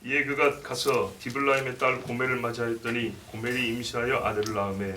이에 그가 가서 디블라임의 딸 고멜을 맞이하였더니 고멜이 임신하여 아들을 낳으매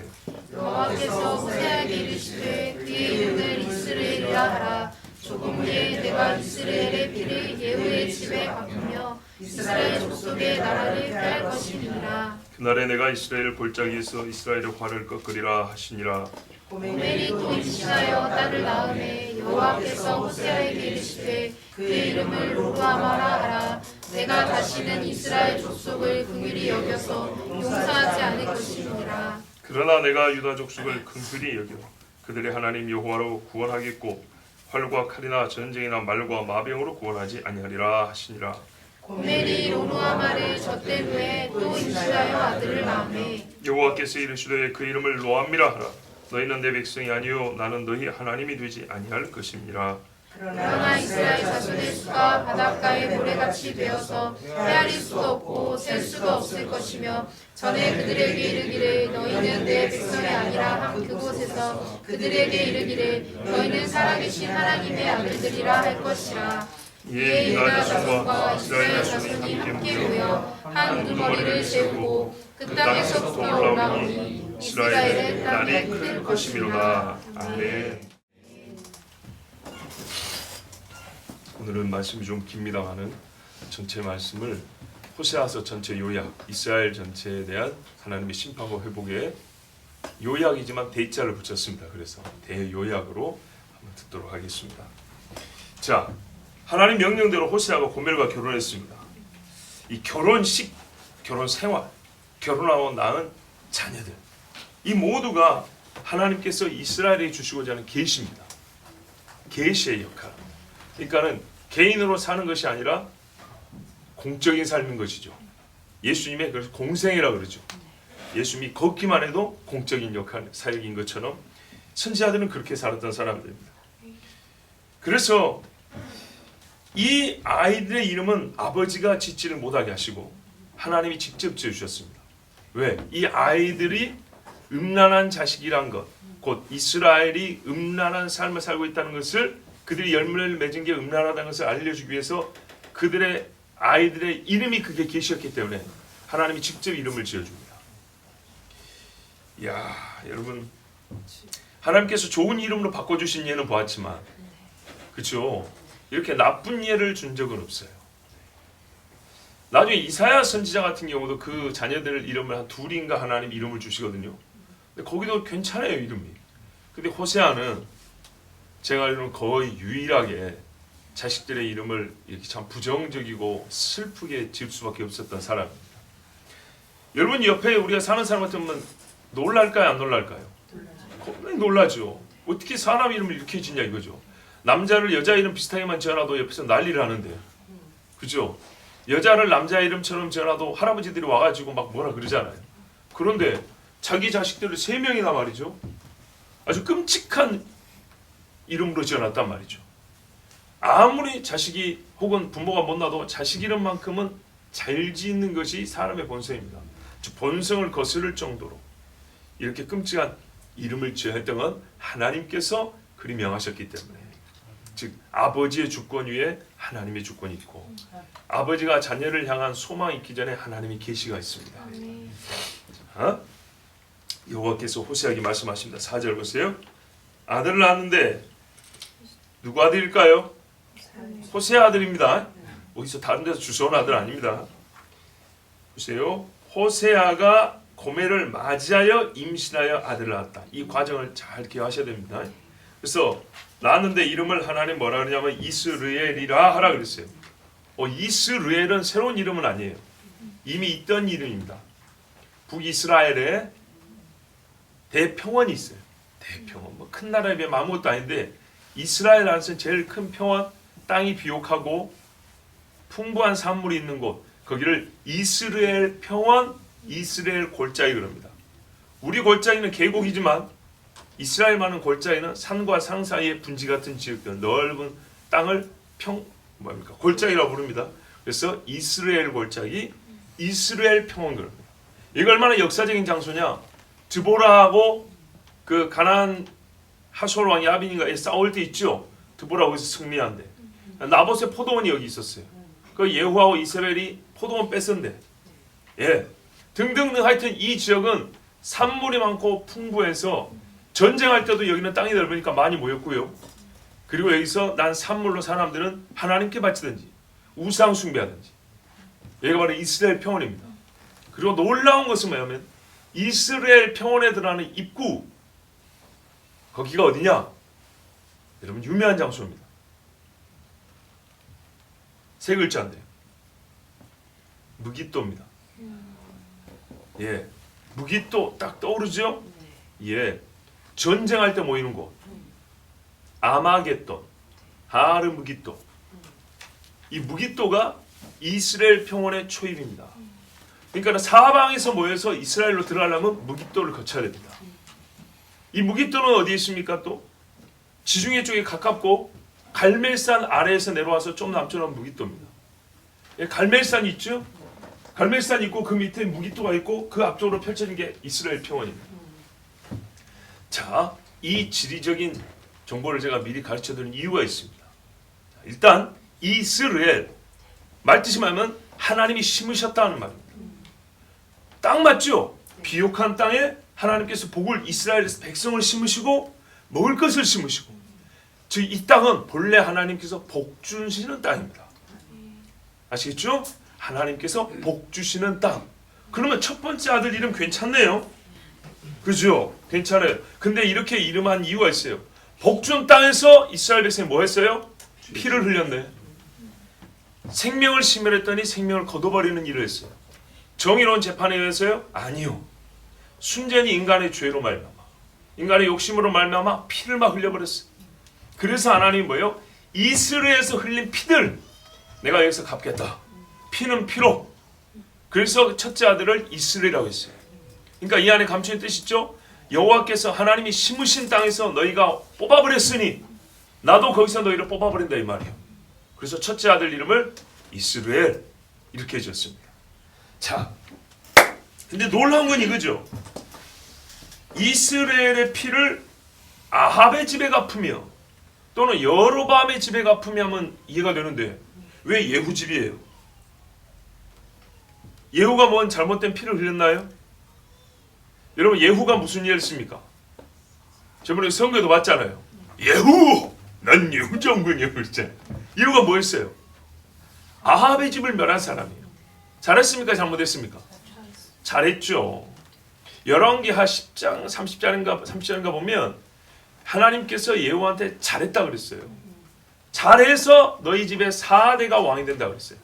여호와께서 호세아에게 이르시되 그의 이름을 이스라엘이라 하라. 조금 후에 내가 이스라엘의 피를 예후의 집에 바꾸며 이스라엘 족속의 나라를 펴할 것이니라. 그날에 내가 이스라엘 골짜기에서 이스라엘의 활을 꺾으리라 하시니라. 고멜이 또 임신하여 딸을 낳으매 여호와께서 호세아에게 이르시되 그의 이름을 로루아마라 하라. 내가 다시는 이스라엘 족속을 긍휼히 여겨서 용서하지 않을 것이니라. 그러나 내가 유다 족속을 긍휼히 여겨 그들의 하나님 여호와로 구원하겠고 활과 칼이나 전쟁이나 말과 마병으로 구원하지 아니하리라 하시니라. 고멜이 로루아마를 젖된 후에 또 임신하여 아들을 낳으매 여호와께서 이르시되 그 이름을 로암미라 하라. 너희는 내 백성이 아니요 나는 너희 하나님이 되지 아니할 것임이라. 그러나 이스라엘 자손의 수가 바닷가의 모래같이 되어서 헤아릴 수도 없고 셀 수도 없을 것이며 전에 그들에게 이르기를 너희는 내 백성이 아니라 한 그곳에서 그들에게 이르기를 너희는 살아계신 하나님의 아들들이라 할 것이라. 이에 유다 자손과 이스라엘 자손이 함께 모여 한 우두머리를 세우고 그 땅에서부터 올라오니 이스라엘의 땅이 클 것이미로다. 아멘. 오늘은 말씀이 좀 깁니다만은 전체 말씀을 호세아서 전체 요약, 이스라엘 전체에 대한 하나님의 심판과 회복에 요약이지만 대자를 붙였습니다. 그래서 대요약으로 한번 듣도록 하겠습니다. 자, 하나님 명령대로 호세아가 고멜과 결혼했습니다. 이 결혼식, 결혼 생활, 결혼하고 낳은 자녀들, 이 모두가 하나님께서 이스라엘에 주시고자 하는 계시입니다. 계시의 역할. 그러니까는 개인으로 사는 것이 아니라 공적인 삶인 것이죠. 예수님의 그래서 공생애라고 그러죠. 예수님이 걷기만 해도 공적인 역할, 사역인 것처럼 선지자들은 그렇게 살았던 사람들입니다. 그래서 이 아이들의 이름은 아버지가 짓지를 못하게 하시고 하나님이 직접 지어주셨습니다. 왜? 이 아이들이 음란한 자식이란 것, 곧 이스라엘이 음란한 삶을 살고 있다는 것을 그들이 열매를 맺은 게 음란하다는 것을 알려주기 위해서 그들의 아이들의 이름이 그게 계시였기 때문에 하나님이 직접 이름을 지어줍니다. 이야, 여러분, 하나님께서 좋은 이름으로 바꿔주신 예는 보았지만, 그렇죠? 이렇게 나쁜 예를 준 적은 없어요. 나중에 이사야 선지자 같은 경우도 그 자녀들 이름을 한 둘인가 하나님 이름을 주시거든요. 근데 거기도 괜찮아요, 이름이. 근데 호세아는 제가 알기로는 거의 유일하게 자식들의 이름을 이렇게 참 부정적이고 슬프게 지을 수밖에 없었던 사람입니다. 여러분 옆에 우리가 사는 사람 같으면 놀랄까요, 안 놀랄까요? 겁나 놀라죠. 어떻게 사람 이름을 이렇게 짓냐 이거죠. 남자를 여자 이름 비슷하게만 지어놔도 옆에서 난리를 하는데, 그죠? 여자를 남자 이름처럼 지어놔도 할아버지들이 와가지고 막 뭐라 그러잖아요. 그런데 자기 자식들을 3명이나 말이죠. 아주 끔찍한 이름으로 지어놨단 말이죠. 아무리 자식이 혹은 부모가 못나도 자식 이름만큼은 잘 짓는 것이 사람의 본성입니다. 본성을 거스를 정도로 이렇게 끔찍한 이름을 지어야 했던 건 하나님께서 그리 명하셨기 때문에, 즉 아버지의 주권 위에 하나님의 주권이 있고 아버지가 자녀를 향한 소망이 있기 전에 하나님의 계시가 있습니다. 여호와께서 호세아에게 말씀하십니다. 4절 보세요. 아들을 낳았는데 누구 아들일까요? 호세아 아들입니다. 어디서 다른 데서 주워온 아들 아닙니다. 보세요. 호세아가 고멜을 맞이하여 임신하여 아들을 낳았다. 이 과정을 잘 기억하셔야 됩니다. 그래서 낳았는데 이름을 하나님 뭐라 그러냐면 이스르엘이라 하라 그랬어요. 이스르엘은 새로운 이름은 아니에요. 이미 있던 이름입니다. 북이스라엘에 대평원이 있어요. 대평원, 뭐 큰 나라에 비하면 아무것도 아닌데 이스라엘 안에서 제일 큰 평원, 땅이 비옥하고 풍부한 산물이 있는 곳, 거기를 이스라엘 평원, 이스라엘 골짜기 그럽니다. 우리 골짜기는 계곡이지만 이스라엘만은 골짜기는 산과 산 사이의 분지 같은 지역들, 넓은 땅을 골짜기라고 부릅니다. 그래서 이스라엘 골짜기, 이스라엘 평원 그럽니다. 이거 얼마나 역사적인 장소냐? 드보라하고 그 가나안 하솔 왕이 야빈인가 싸울 때 있죠. 드보라 거기서 승리한대. 나봇의 포도원이 여기 있었어요. 그 예후하고 이세벨이 포도원 뺐었는데 예 등등등 하여튼 이 지역은 산물이 많고 풍부해서 전쟁할 때도 여기는 땅이 넓으니까 많이 모였고요. 그리고 여기서 난 산물로 사람들은 하나님께 바치든지 우상 숭배하든지 여기가 바로 이스라엘 평원입니다. 그리고 놀라운 것은 뭐냐면 이스라엘 평원에 들어가는 입구 거기가 어디냐? 여러분 유명한 장소입니다. 세 글자인데요. 무깃도입니다. 예, 무깃도 딱 떠오르죠? 예, 전쟁할 때 모이는 곳. 아마겟돈, 하르 무깃도. 이 무깃도가 이스라엘 평원의 초입입니다. 그러니까 사방에서 모여서 이스라엘로 들어가려면 무깃도를 거쳐야 됩니다. 이 무깃도는 어디에 있습니까? 또 지중해 쪽에 가깝고 갈멜산 아래에서 내려와서 좀 남쪽으로 무깃도입니다. 예, 갈멜산 있죠? 갈멜산 있고 그 밑에 무깃도가 있고 그 앞쪽으로 펼쳐진 게 이스라엘 평원입니다. 자, 이 지리적인 정보를 제가 미리 가르쳐드린 이유가 있습니다. 일단 이스라엘 말뜻이 뭐냐면 하나님이 심으셨다는 말입니다. 딱 맞죠? 비옥한 땅에 하나님께서 복을 이스라엘 백성을 심으시고 먹을 것을 심으시고 즉 이 땅은 본래 하나님께서 복 주시는 땅입니다. 아시겠죠? 하나님께서 복 주시는 땅. 그러면 첫 번째 아들 이름 괜찮네요. 그죠? 괜찮아요. 근데 이렇게 이름한 이유가 있어요. 복준 땅에서 이스라엘 백성이 뭐 했어요? 피를 흘렸네. 생명을 심으랬더니 생명을 거둬버리는 일을 했어요. 정의로운 재판에 의해서요? 아니요. 순전히 인간의 죄로 말미암아 인간의 욕심으로 말미암아 피를 막 흘려버렸어요. 그래서 하나님이 뭐예요? 이스라엘에서 흘린 피들 내가 여기서 갚겠다. 피는 피로. 그래서 첫째 아들을 이스라엘이라고 했어요. 그러니까 이 안에 감추는 뜻이 있죠? 여호와께서 하나님이 심으신 땅에서 너희가 뽑아버렸으니 나도 거기서 너희를 뽑아버린다 이 말이에요. 그래서 첫째 아들 이름을 이스라엘 이렇게 지었습니다. 자, 근데 놀라운 건 이거죠. 이스라엘의 피를 아합의 집에 갚으며 또는 여로보암의 집에 갚으며 하면 이해가 되는데 왜 예후 집이에요? 예후가 뭔 잘못된 피를 흘렸나요? 여러분 예후가 무슨 일을 했습니까? 저번에 선거에도 봤잖아요. 예후! 난 예후 장군이요. 예후가 뭐 했어요? 아합의 집을 멸한 사람이에요. 잘했습니까? 잘못했습니까? 잘했죠. 열왕기하 10장 30절인가 보면 하나님께서 예후한테 잘했다 그랬어요. 잘해서 너희 집에 4대가 왕이 된다 그랬어요.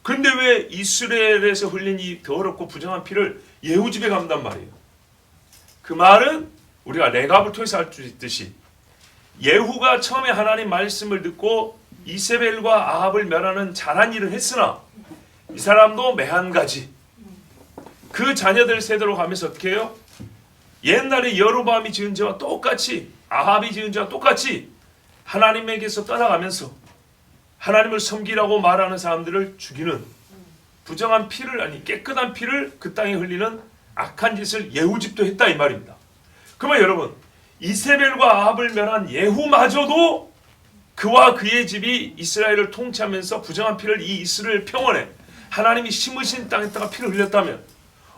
그런데 왜 이스라엘에서 흘린 이 더럽고 부정한 피를 예후 집에 간단 말이에요. 그 말은 우리가 레갑을 통해서 알 수 있듯이 예후가 처음에 하나님 말씀을 듣고 이세벨과 아합을 멸하는 잘한 일을 했으나 이 사람도 매한가지 그 자녀들 세대로 가면서 어떻게 해요? 옛날에 여로보암이 지은 죄와 똑같이 아합이 지은 죄와 똑같이 하나님에게서 떠나가면서 하나님을 섬기라고 말하는 사람들을 죽이는 부정한 피를 아니 깨끗한 피를 그 땅에 흘리는 악한 짓을 예후집도 했다 이 말입니다. 그러면 여러분 이세벨과 아합을 멸한 예후마저도 그와 그의 집이 이스라엘을 통치하면서 부정한 피를 이 이스라엘 평원에 하나님이 심으신 땅에다가 피를 흘렸다면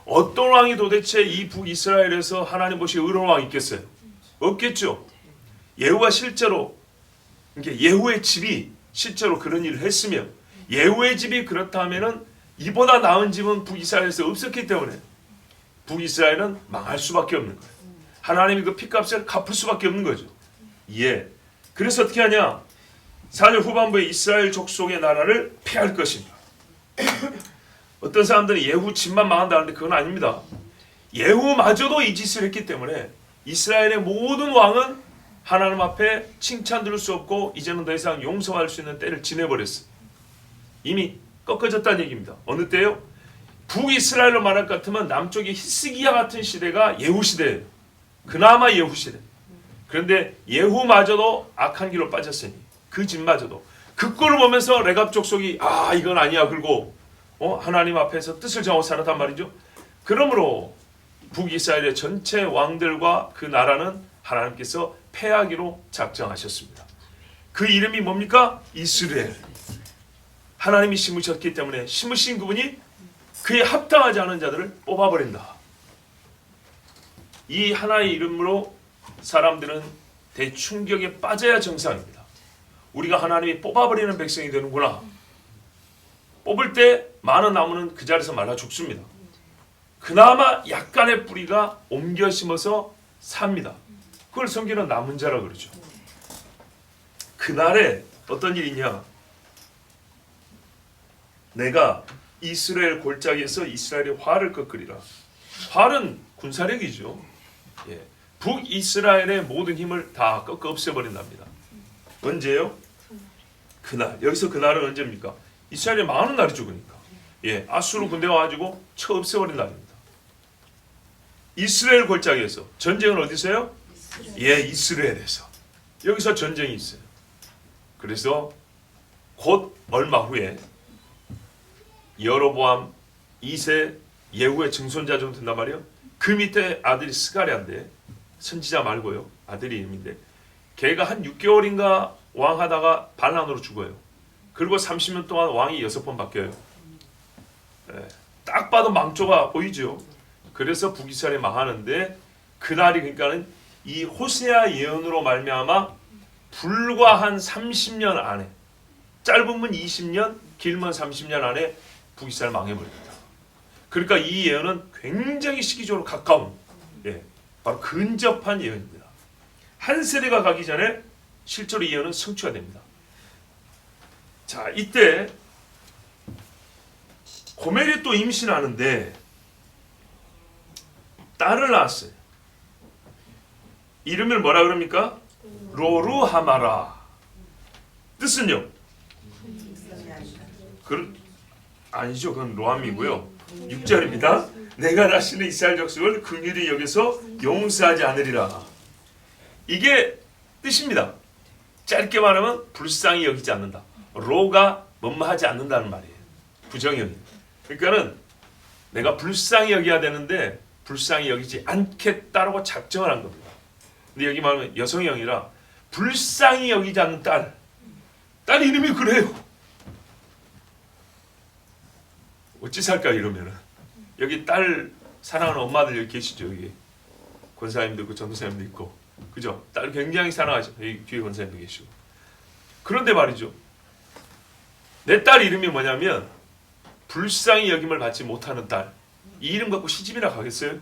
어떤 왕이 도대체 이 북이스라엘에서 하나님 보시기에 의로운 왕이 있겠어요? 없겠죠. 예후가 실제로 예후의 집이 실제로 그런 일을 했으며 예후의 집이 그렇다면은 이보다 나은 집은 북이스라엘에서 없었기 때문에 북이스라엘은 망할 수밖에 없는 거예요. 하나님이 그 피값을 갚을 수밖에 없는 거죠. 예. 그래서 어떻게 하냐? 4년 후반부에 이스라엘 족속의 나라를 폐할 것입니다. 어떤 사람들은 예후 집만 망한다는데 그건 아닙니다. 예후마저도 이 짓을 했기 때문에 이스라엘의 모든 왕은 하나님 앞에 칭찬 들을 수 없고 이제는 더 이상 용서할 수 있는 때를 지내버렸어요. 이미 꺾어졌다는 얘기입니다. 어느 때요? 북이스라엘로 말할 것 같으면 남쪽의 히스기야 같은 시대가 예후 시대예요. 그나마 예후 시대. 그런데 예후마저도 악한 길로 빠졌으니 그 집마저도 그 꼴을 보면서 레갑 족속이 아 이건 아니야 그리고 하나님 앞에서 뜻을 정하고 살았단 말이죠. 그러므로 북이스라엘의 전체 왕들과 그 나라는 하나님께서 패하기로 작정하셨습니다. 그 이름이 뭡니까? 이스라엘. 하나님이 심으셨기 때문에 심으신 그분이 그에 합당하지 않은 자들을 뽑아버린다. 이 하나의 이름으로 사람들은 대충격에 빠져야 정상입니다. 우리가 하나님이 뽑아버리는 백성이 되는구나. 뽑을 때 많은 나무는 그 자리에서 말라 죽습니다. 그나마 약간의 뿌리가 옮겨 심어서 삽니다. 그걸 성경은 남은 자라 그러죠. 그날에 어떤 일이 있냐? 내가 이스라엘 골짜기에서 이스라엘의 활을 꺾으리라. 활은 군사력이죠. 예. 북이스라엘의 모든 힘을 다 꺾어 없애버린답니다. 언제요? 그날. 여기서 그날은 언제입니까? 이스라엘이 망하는 날이죠. 그러니까. 예. 아수르 군대가 와가지고 쳐 없애버린 날입니다. 이스라엘 골짜기에서. 전쟁은 어디서요? 예, 이스라엘에서. 여기서 전쟁이 있어요. 그래서 곧 얼마 후에 여로보암 2세 예후의 증손자 정도 된단 말이에요. 그 밑에 아들이 스가랴인데, 선지자 말고요, 아들이 이름인데, 걔가 한 6개월인가 왕하다가 반란으로 죽어요. 그리고 30년 동안 왕이 6번 바뀌어요. 예, 딱 봐도 망조가 보이죠. 그래서 북이스라엘이 망하는데, 그날이 그러니까는 이 호세아 예언으로 말미암아 불과 한 30년 안에, 짧으면 20년, 길면 30년 안에 북이스라엘 망해버립니다. 그러니까 이 예언은 굉장히 시기적으로 가까운, 예, 바로 근접한 예언입니다. 한 세대가 가기 전에 실제로 이 예언은 성취가 됩니다. 자, 이때 고멜이 또 임신하는데 딸을 낳았어요. 이름을 뭐라 그럽니까? 로루하마라. 뜻은요? 아니죠. 그건 로함이고요. 6절입니다. 내가 다시는 이스라엘 족속을 긍휼히 여겨서 용서하지 않으리라. 이게 뜻입니다. 짧게 말하면 불쌍히 여기지 않는다. 로가 뭐뭐하지 않는다는 말이에요. 부정형입니다. 그러니까는 내가 불쌍히 여겨야 되는데 불쌍히 여기지 않겠다라고 작정을 한 겁니다. 근데 여기 말하면 여성형이라 불쌍히 여기지 않는 딸. 딸 이름이 그래요. 어찌 살까 이러면은. 여기 딸 사랑하는 엄마들 여기 계시죠. 여기 권사님도 있고 전도사님도 있고, 그죠? 딸 굉장히 사랑하죠. 여기 뒤에 권사님도 계시고. 그런데 말이죠, 내 딸 이름이 뭐냐면 불쌍히 여김을 받지 못하는 딸. 이 이름 갖고 시집이나 가겠어요?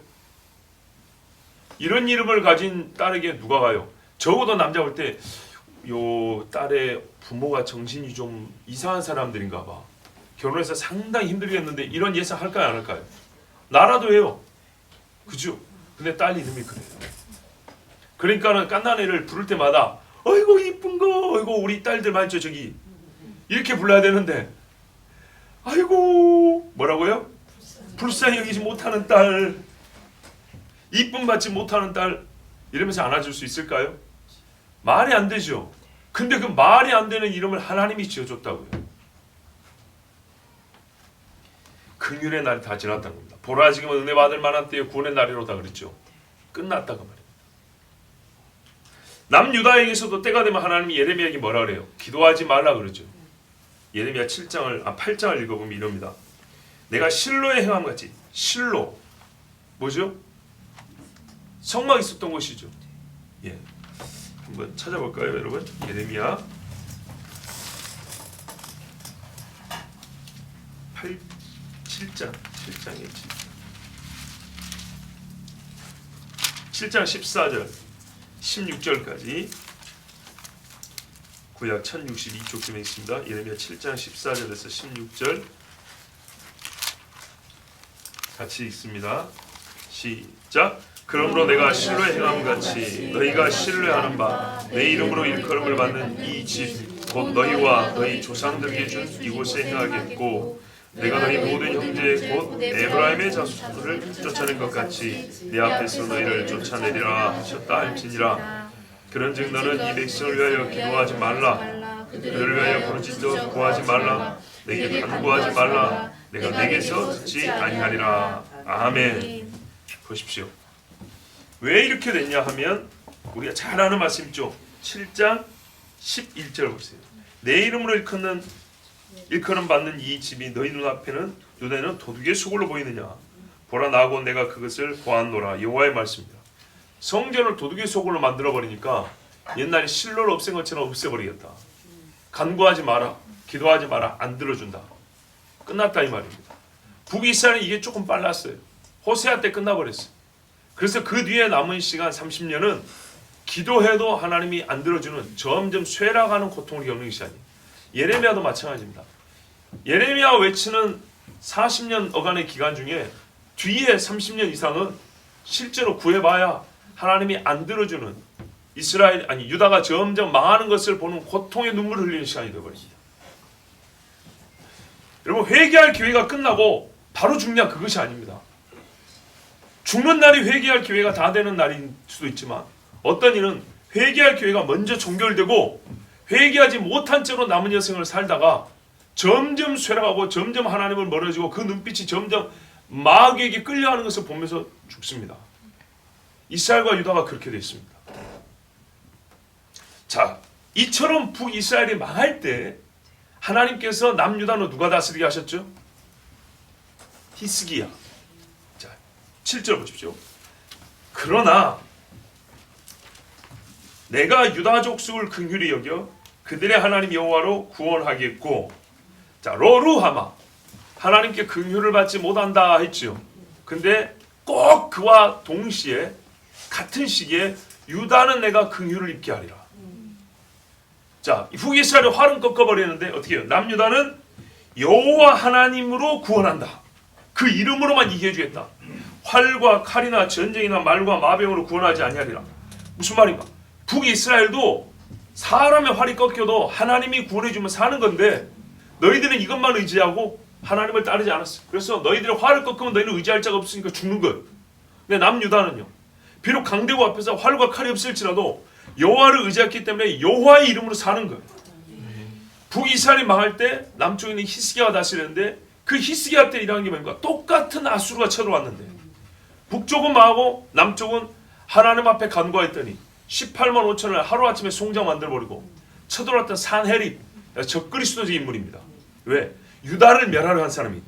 이런 이름을 가진 딸에게 누가 가요? 적어도 남자 볼 때 요 딸의 부모가 정신이 좀 이상한 사람들인가 봐. 결혼해서 상당히 힘들겠는데 이런 예상 할까요, 안 할까요? 나라도 해요. 그죠? 근데 딸 이름이 그래요. 그러니까는 깐난 애를 부를 때마다 어이구 이쁜 거, 어이구 우리 딸들 많죠 저기, 이렇게 불러야 되는데 아이고 뭐라고요? 불쌍히 여기지 못하는 딸, 이쁨 받지 못하는 딸 이러면서 안아줄 수 있을까요? 말이 안 되죠. 근데 그 말이 안 되는 이름을 하나님이 지어줬다고요. 긍휼의 날이 다 지났다는 겁니다. 보라 지금은 은혜 받을 만한 때에 구원의 날이로다 그랬죠. 끝났다고 말입니다. 남유다에게서도 때가 되면 하나님이 예레미야에게 뭐라 그래요? 기도하지 말라 그러죠. 예레미야 8장을 읽어보면 이럽니다. 내가 실로에 행함 같이. 실로 뭐죠? 성막 있었던 곳이죠. 예, 한번 찾아볼까요, 여러분? 예레미야 7장에 7장 14절 16절까지 구약 1062쪽쯤에 있습니다. 예레미야 7장 14절에서 16절 같이 읽습니다. 시작. 그러므로 내가 실로에 행함같이 너희가 신뢰하는 바 내 이름으로 일컬음을 받는 이 집 곧 너희와 너희 조상들에게 준 이곳에 행하겠고, 내가 너희 모든 형제 곧 에브라임의 자손을 쫓아낸 것 같이 내 앞에서 너희를 쫓아내리라 하셨다 할지니라. 그런즉 너는 이 백성을 위하여 기도하지 말라. 그들을 위하여 부르짖어 구하지 말라. 내게 간구하지 말라. 내가 내게서 듣지 아니하리라. 아멘. 보십시오. 왜 이렇게 됐냐 하면 우리가 잘 아는 말씀이죠. 7장 11절 보세요. 내 이름으로 일컫는 일컬음 받는 이 집이 너희 눈에는 도둑의 소굴로 보이느냐. 보라 나하고 내가 그것을 보았노라. 여호와의 말씀입니다. 성전을 도둑의 소굴로 만들어버리니까 옛날에 실로를 없앤 것처럼 없애버리겠다. 간구하지 마라. 기도하지 마라. 안 들어준다. 끝났다 이 말입니다. 북이스라엘은 이게 조금 빨랐어요. 호세아 때 끝나버렸어요. 그래서 그 뒤에 남은 시간 30년은 기도해도 하나님이 안 들어주는 점점 쇠락하는 고통을 겪는 시간이에요. 예레미야도 마찬가지입니다. 예레미야 외치는 40년 어간의 기간 중에 뒤에 30년 이상은 실제로 구해봐야 하나님이 안 들어주는 유다가 점점 망하는 것을 보는 고통의 눈물을 흘리는 시간이 되어버립니다. 여러분, 회개할 기회가 끝나고 바로 죽냐? 그것이 아닙니다. 죽는 날이 회개할 기회가 다 되는 날일 수도 있지만 어떤 이는 회개할 기회가 먼저 종결되고 회개하지 못한 채로 남은 여생을 살다가 점점 쇠락하고 점점 하나님을 멀어지고 그 눈빛이 점점 마귀에게 끌려가는 것을 보면서 죽습니다. 이스라엘과 유다가 그렇게 되어 있습니다. 자, 이처럼 북이스라엘이 망할 때 하나님께서 남유다는 누가 다스리게 하셨죠? 히스기야. 자, 7절 보십시오. 그러나 내가 유다 족속을 긍휼히 여겨 그들의 하나님 여호와로 구원하겠고, 자, 로루하마, 하나님께 긍휼을 받지 못한다 했죠. 근데 꼭 그와 동시에 같은 시기에 유다는 내가 긍휼을 입게 하리라. 자, 북이스라엘의 활은 꺾어버리는데 어떻게 해요? 남유다는 여호와 하나님으로 구원한다. 그 이름으로만 이기해 주겠다. 활과 칼이나 전쟁이나 말과 마병으로 구원하지 아니하리라. 무슨 말인가? 북이스라엘도 사람의 활이 꺾여도 하나님이 구원해 주면 사는 건데 너희들은 이것만 의지하고 하나님을 따르지 않았어. 그래서 너희들의 활을 꺾으면 너희는 의지할 자가 없으니까 죽는 거예요. 근데 남유다는요, 비록 강대국 앞에서 활과 칼이 없을지라도 여호와를 의지했기 때문에 여호와의 이름으로 사는 거예요. 북이스라엘이 망할 때 남쪽에 있는 히스기야가 다스렸는데 그 히스기야 때 일어난 게 뭔가? 똑같은 아수르가 쳐들어왔는데 북쪽은 망하고 남쪽은 하나님 앞에 간구했더니 18만 5천을 하루아침에 송장 만들어버리고 쳐들어왔던 산헤립, 적그리스도적 인물입니다. 왜? 유다를 멸하려 한 사람이,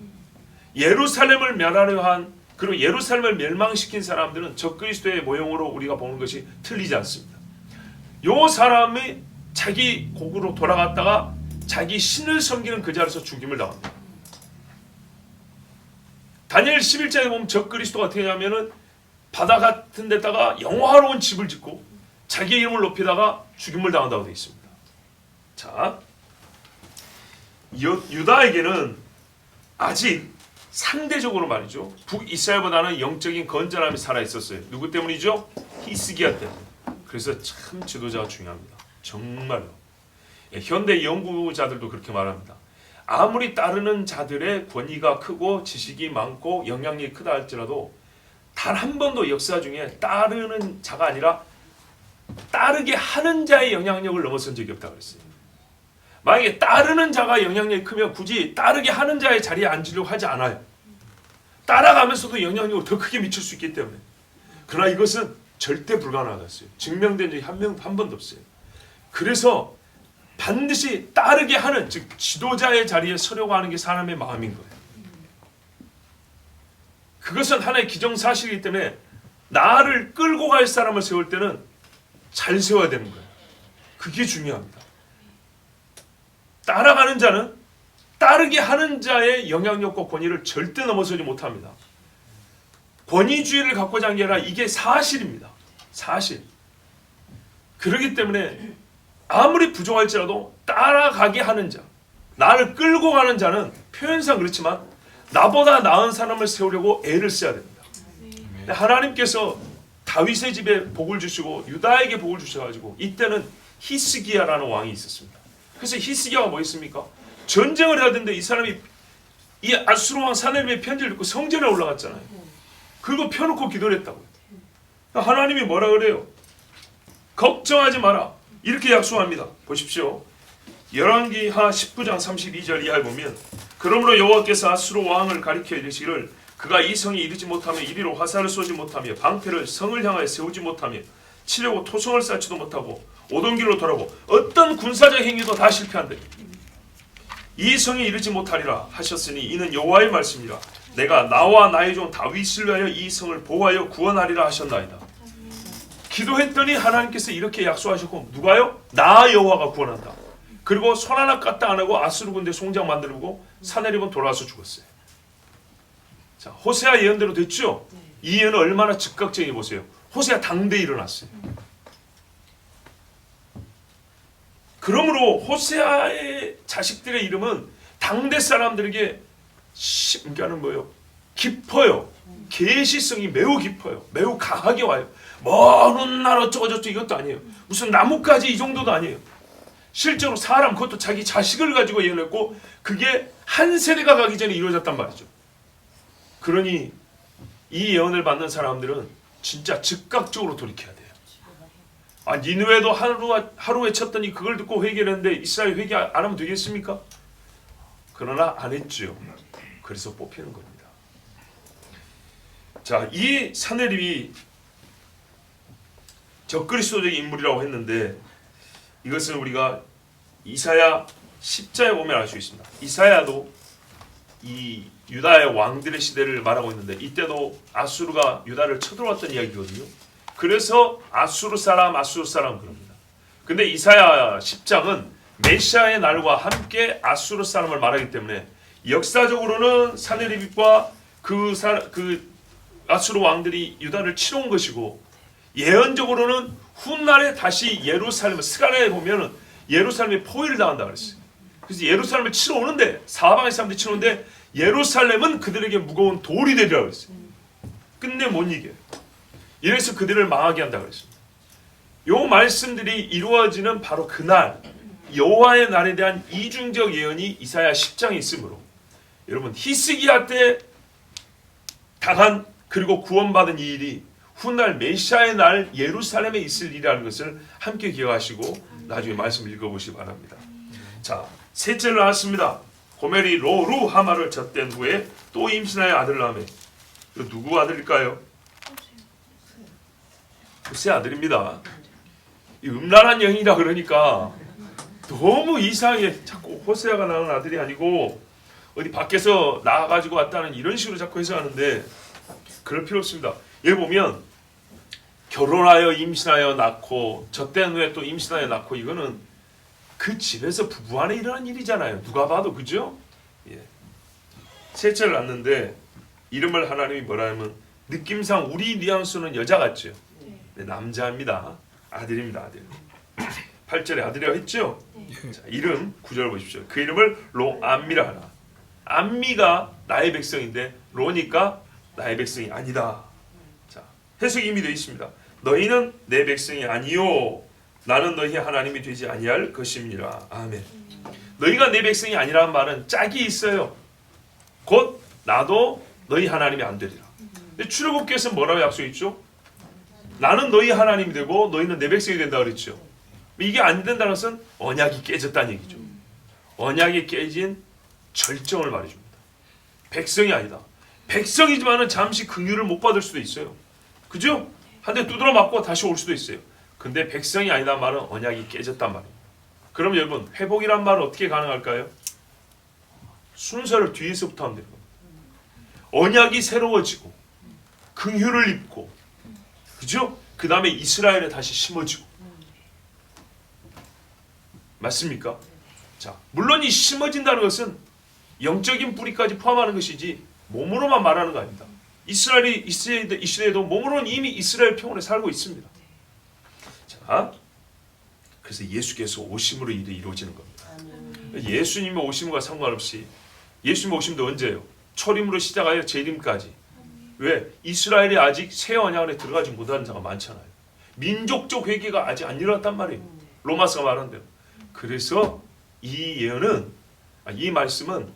예루살렘을 멸하려 한, 그리고 예루살렘을 멸망시킨 사람들은 적그리스도의 모형으로 우리가 보는 것이 틀리지 않습니다. 요 사람이 자기 고국으로 돌아갔다가 자기 신을 섬기는 그 자리에서 죽임을 당합니다. 다니엘 11장에 보면 적그리스도가 어떻게 하냐면은 바다 같은 데다가 영화로운 집을 짓고 자기 이름을 높이다가 죽임을 당한다고 되어 있습니다. 자, 유다에게는 아직 상대적으로 말이죠, 북이스라엘보다는 영적인 건전함이 살아있었어요. 누구 때문이죠? 히스기야 때문에. 그래서 참 지도자가 중요합니다. 정말로. 현대 연구자들도 그렇게 말합니다. 아무리 따르는 자들의 권위가 크고 지식이 많고 영향력이 크다 할지라도 단 한 번도 역사 중에 따르는 자가 아니라 따르게 하는 자의 영향력을 넘어선 적이 없다고 그랬어요. 만약에 따르는 자가 영향력이 크면 굳이 따르게 하는 자의 자리에 앉으려고 하지 않아요. 따라가면서도 영향력을 더 크게 미칠 수 있기 때문에. 그러나 이것은 절대 불가능하겠어요. 증명된 적이 한 번도 없어요. 그래서 반드시 따르게 하는, 즉 지도자의 자리에 서려고 하는 게 사람의 마음인 거예요. 그것은 하나의 기정사실이기 때문에 나를 끌고 갈 사람을 세울 때는 잘 세워야 되는 거예요. 그게 중요합니다. 따라가는 자는 따르게 하는 자의 영향력과 권위를 절대 넘어서지 못합니다. 권위주의를 갖고자 하는 게 아니라 이게 사실입니다. 사실. 그렇기 때문에 아무리 부족할지라도 따라가게 하는 자, 나를 끌고 가는 자는 표현상 그렇지만 나보다 나은 사람을 세우려고 애를 써야 됩니다. 하나님께서 다윗의 집에 복을 주시고 유다에게 복을 주셔가지고 이때는 히스기야라는 왕이 있었습니다. 그래서 히스기야가 뭐 있습니까? 전쟁을 해야 되는데 이 사람이 이 아수르 왕 산헤립의 편지를 듣고 성전에 올라갔잖아요. 그리고 펴놓고 기도를 했다고요. 하나님이 뭐라 그래요? 걱정하지 마라. 이렇게 약속합니다. 보십시오. 열왕기하 19장 32절 이하에 보면, 그러므로 여호와께서 아수르 왕을 가리켜 이르시기를 그가 이 성에 이르지 못하며 이리로 화살을 쏘지 못하며 방패를 성을 향하여 세우지 못하며 치려고 토성을 쌓지도 못하고 오던 길로 돌아오고 어떤 군사적 행위도 다 실패한대. 이 성에 이르지 못하리라 하셨으니 이는 여호와의 말씀이라. 내가 나와 나의 종 다윗을 위하여 이 성을 보호하여 구원하리라 하셨나이다. 기도했더니 하나님께서 이렇게 약속하셨고, 누가요? 나 여호와가 구원한다. 그리고 손 하나 까딱 안 하고 아수르 군대 송장 만들고 사내립은 돌아와서 죽었어요. 자, 호세아 예언대로 됐죠? 이 예언은 얼마나 즉각적인 보세요. 호세아 당대에 일어났어요. 그러므로 호세아의 자식들의 이름은 당대 사람들에게 그러니까는 뭐예요? 깊어요. 계시성이 매우 깊어요. 매우 강하게 와요. 먼 날 어쩌고저쩌고 이것도 아니에요. 무슨 나뭇가지 이 정도도 아니에요. 실제로 사람, 그것도 자기 자식을 가지고 예언했고 그게 한 세대가 가기 전에 이루어졌단 말이죠. 그러니 이 예언을 받는 사람들은 진짜 즉각적으로 돌이켜야 돼요. 아, 니느웨도 하루 외쳤더니 그걸 듣고 회개를 했는데 이스라엘 회개 안 하면 되겠습니까? 그러나 안 했죠. 그래서 뽑히는 겁니다. 자, 이 사내립이 적그리스도적인 인물이라고 했는데 이것은 우리가 이사야 10장에 보면 알 수 있습니다. 이사야도 이 유다의 왕들의 시대를 말하고 있는데 이때도 아수르가 유다를 쳐들어왔던 이야기거든요. 그래서 아수르 사람 그럽니다. 근데 이사야 10장은 메시아의 날과 함께 아수르 사람을 말하기 때문에 역사적으로는 사네립과 그 아수르 왕들이 유다를 치러 온 것이고, 예언적으로는 훗날에 다시 예루살렘, 스가랴에 보면은 예루살렘이 포위를 당한다 그랬어요. 그래서 예루살렘을 치러 오는데, 사방의 사람들이 치러 오는데 예루살렘은 그들에게 무거운 돌이 되리라 그랬어요. 끝내 못 이겨요. 이래서 그들을 망하게 한다 그랬습니다. 요 말씀들이 이루어지는 바로 그날, 여호와의 날에 대한 이중적 예언이 이사야 10장에 있으므로, 여러분 히스기야 때 당한 그리고 구원받은 이 일이 훗날 메시아의 날 예루살렘에 있을 일이라는 것을 함께 기억하시고 나중에 말씀 읽어보시기 바랍니다. 자, 셋째를 낳았습니다. 고멜이 로루하마를 젖된 후에 또 임신하여 아들을 낳으며, 이거 누구 아들일까요? 호세 아들입니다. 이 음란한 영이라 그러니까 너무 이상하게 자꾸 호세아가 낳은 아들이 아니고 어디 밖에서 나와가지고 왔다는 이런 식으로 자꾸 해석하는데 그럴 필요 없습니다. 여기 보면 결혼하여 임신하여 낳고 젖된 후에 또 임신하여 낳고, 이거는 그 집에서 부부 안에 일어난 일이잖아요. 누가 봐도, 그죠? 예. 셋째를 낳는데 이름을 하나님이 뭐라 하면 느낌상 우리 뉘앙스는 여자 같죠? 네, 남자입니다. 아들입니다. 아들. 8절에 아들이라고 했죠? 자, 이름 9절 보십시오. 그 이름을 로암미라 하라. 암미가 나의 백성인데 로니까 나의 백성이 아니다. 자, 해석이 이미 되어 있습니다. 너희는 내 백성이 아니요 나는 너희 하나님이 되지 아니할 것임이라. 아멘. 너희가 내 백성이 아니라는 말은 짝이 있어요. 곧 나도 너희 하나님이 안 되리라. 근데 출애굽기에서 뭐라고 약속했죠? 나는 너희 하나님이 되고 너희는 내 백성이 된다 그랬죠. 이게 안 된다는 것은 언약이 깨졌다는 얘기죠. 언약이 깨진 절정을 말해줍니다. 백성이 아니다. 백성이지만은 잠시 긍휼을 못 받을 수도 있어요. 그죠? 한 대 두드러 맞고 다시 올 수도 있어요. 근데 백성이 아니다 말은 언약이 깨졌단 말입니다. 그럼 여러분, 회복이란 말은 어떻게 가능할까요? 순서를 뒤에서부터 하면 되는 겁니다. 언약이 새로워지고 긍휼을 입고, 그죠? 그 다음에 이스라엘에 다시 심어지고. 맞습니까? 자, 물론 이 심어진다는 것은 영적인 뿌리까지 포함하는 것이지 몸으로만 말하는 거 아닙니다. 이스라엘이 이 시대에도 몸으로는 이미 이스라엘 평원에 살고 있습니다. 자, 그래서 예수께서 오심으로 일이 이루어지는 겁니다. 예수님의 오심과 상관없이, 예수님의 오심도 언제예요? 초림으로 시작하여 재림까지. 왜? 이스라엘이 아직 새 언약 안에 들어가지 못한 자가 많잖아요. 민족적 회개가 아직 안 일어났단 말이에요. 로마서가 말한 대로. 그래서 이 예언은, 이 말씀은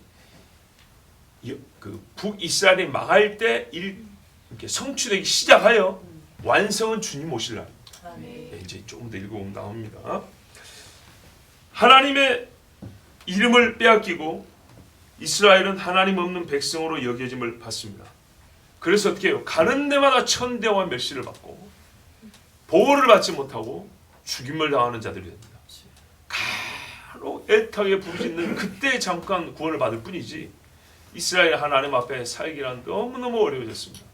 그 북이스라엘이 망할 때 이렇게 성취되기 시작하여 완성은 주님 오실 날입니다. 네, 이제 조금 더 읽어보면 나옵니다. 하나님의 이름을 빼앗기고 이스라엘은 하나님 없는 백성으로 여겨짐을 받습니다. 그래서 어떻게 해요? 가는 데마다 천대와 멸시를 받고 보호를 받지 못하고 죽임을 당하는 자들이 됩니다. 간혹 아주 애타게 부르짖는 그때 잠깐 구원을 받을 뿐이지 이스라엘 하나님 앞에 살기란 너무너무 어려워졌습니다.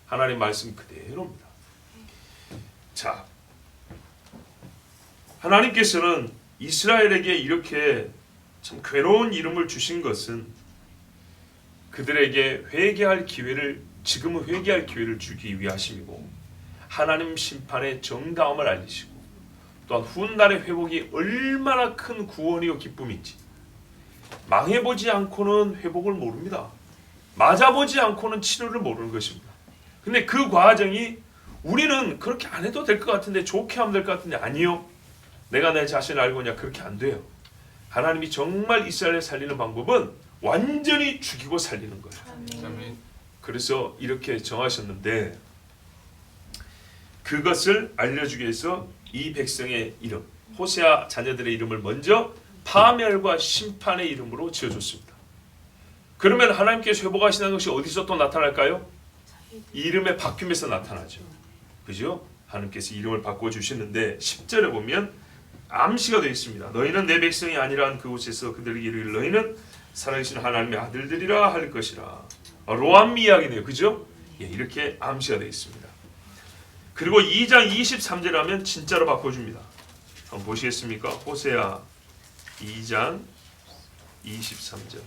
하나님 말씀 그대로입니다. 자, 하나님께서는 이스라엘에게 이렇게 참 괴로운 이름을 주신 것은 그들에게 회개할 기회를 지금은 회개할 기회를 주기 위하심이고 하나님 심판의 정다움을 알리시고 또한 훗날의 회복이 얼마나 큰 구원이요 기쁨인지 망해보지 않고는 회복을 모릅니다. 맞아보지 않고는 치료를 모르는 것입니다. 근데 그 과정이 우리는 그렇게 안 해도 될 것 같은데 좋게 하면 될 것 같은데 아니요. 내가 내 자신을 알고 있냐 그렇게 안 돼요. 하나님이 정말 이스라엘을 살리는 방법은 완전히 죽이고 살리는 거예요. 아멘. 그래서 이렇게 정하셨는데 그것을 알려주기 위해서 이 백성의 이름 호세아 자녀들의 이름을 먼저 파멸과 심판의 이름으로 지어줬습니다. 그러면 하나님께서 회복하시는 것이 어디서 또 나타날까요? 이름의 바뀜에서 나타나죠. 그죠? 하나님께서 이름을 바꿔주시는데 10절에 보면 암시가 되어 있습니다. 너희는 내 백성이 아니라 그곳에서 그들에게 이르기를 너희는 살아계신 하나님의 아들들이라 할 것이라. 로암미 이야기네요. 그죠? 예, 이렇게 암시가 되어 있습니다. 그리고 2장 23절 하면 진짜로 바꿔줍니다. 한번 보시겠습니까? 호세아 2장 23절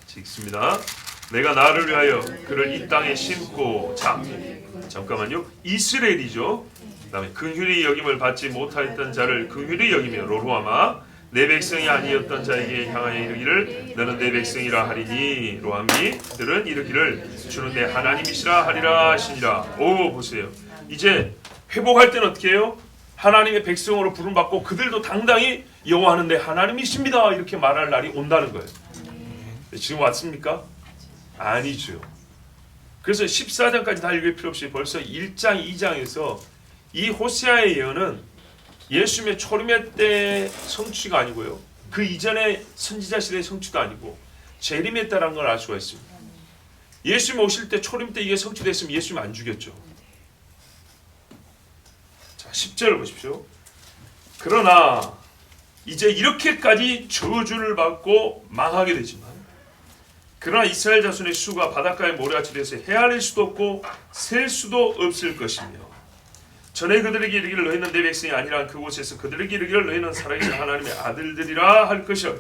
같이 읽습니다. 내가 나를 위하여 그를 이 땅에 심고 잠깐만요. 이스라엘이죠. 그 다음에 긍휼히 여김을 받지 못하였던 자를 긍휼히 여기며 로루아마 내 백성이 아니었던 자에게 향하여 이르기를 너는 내 백성이라 하리니 로함이들은 이르기를 주는 내 하나님이시라 하리라 하시니라. 오 보세요. 이제 회복할 때는 어떻게 해요? 하나님의 백성으로 부름받고 그들도 당당히 여호와는 내 하나님이십니다 이렇게 말할 날이 온다는 거예요. 지금 왔습니까? 아니죠. 그래서 14장까지 다 읽을 필요 없이 벌써 1장 2장에서 이 호세아의 예언은 예수님의 초림의 때 성취가 아니고요. 그 이전의 선지자 시대의 성취도 아니고 재림에 따른 걸 알 수가 있습니다. 예수님 오실 때 초림 때 이게 성취됐으면 예수님 안 죽였죠. 자, 10절을 보십시오. 그러나 이제 이렇게까지 저주를 받고 망하게 되지만 그러나 이스라엘 자손의 수가 바닷가의 모래같이 되어서 헤아릴 수도 없고 셀 수도 없을 것이며 전에 그들에게 이르기를 너희는 내 백성이 아니라 그곳에서 그들에게 이르기를 너희는 살아계신 하나님의 아들들이라 할 것이라.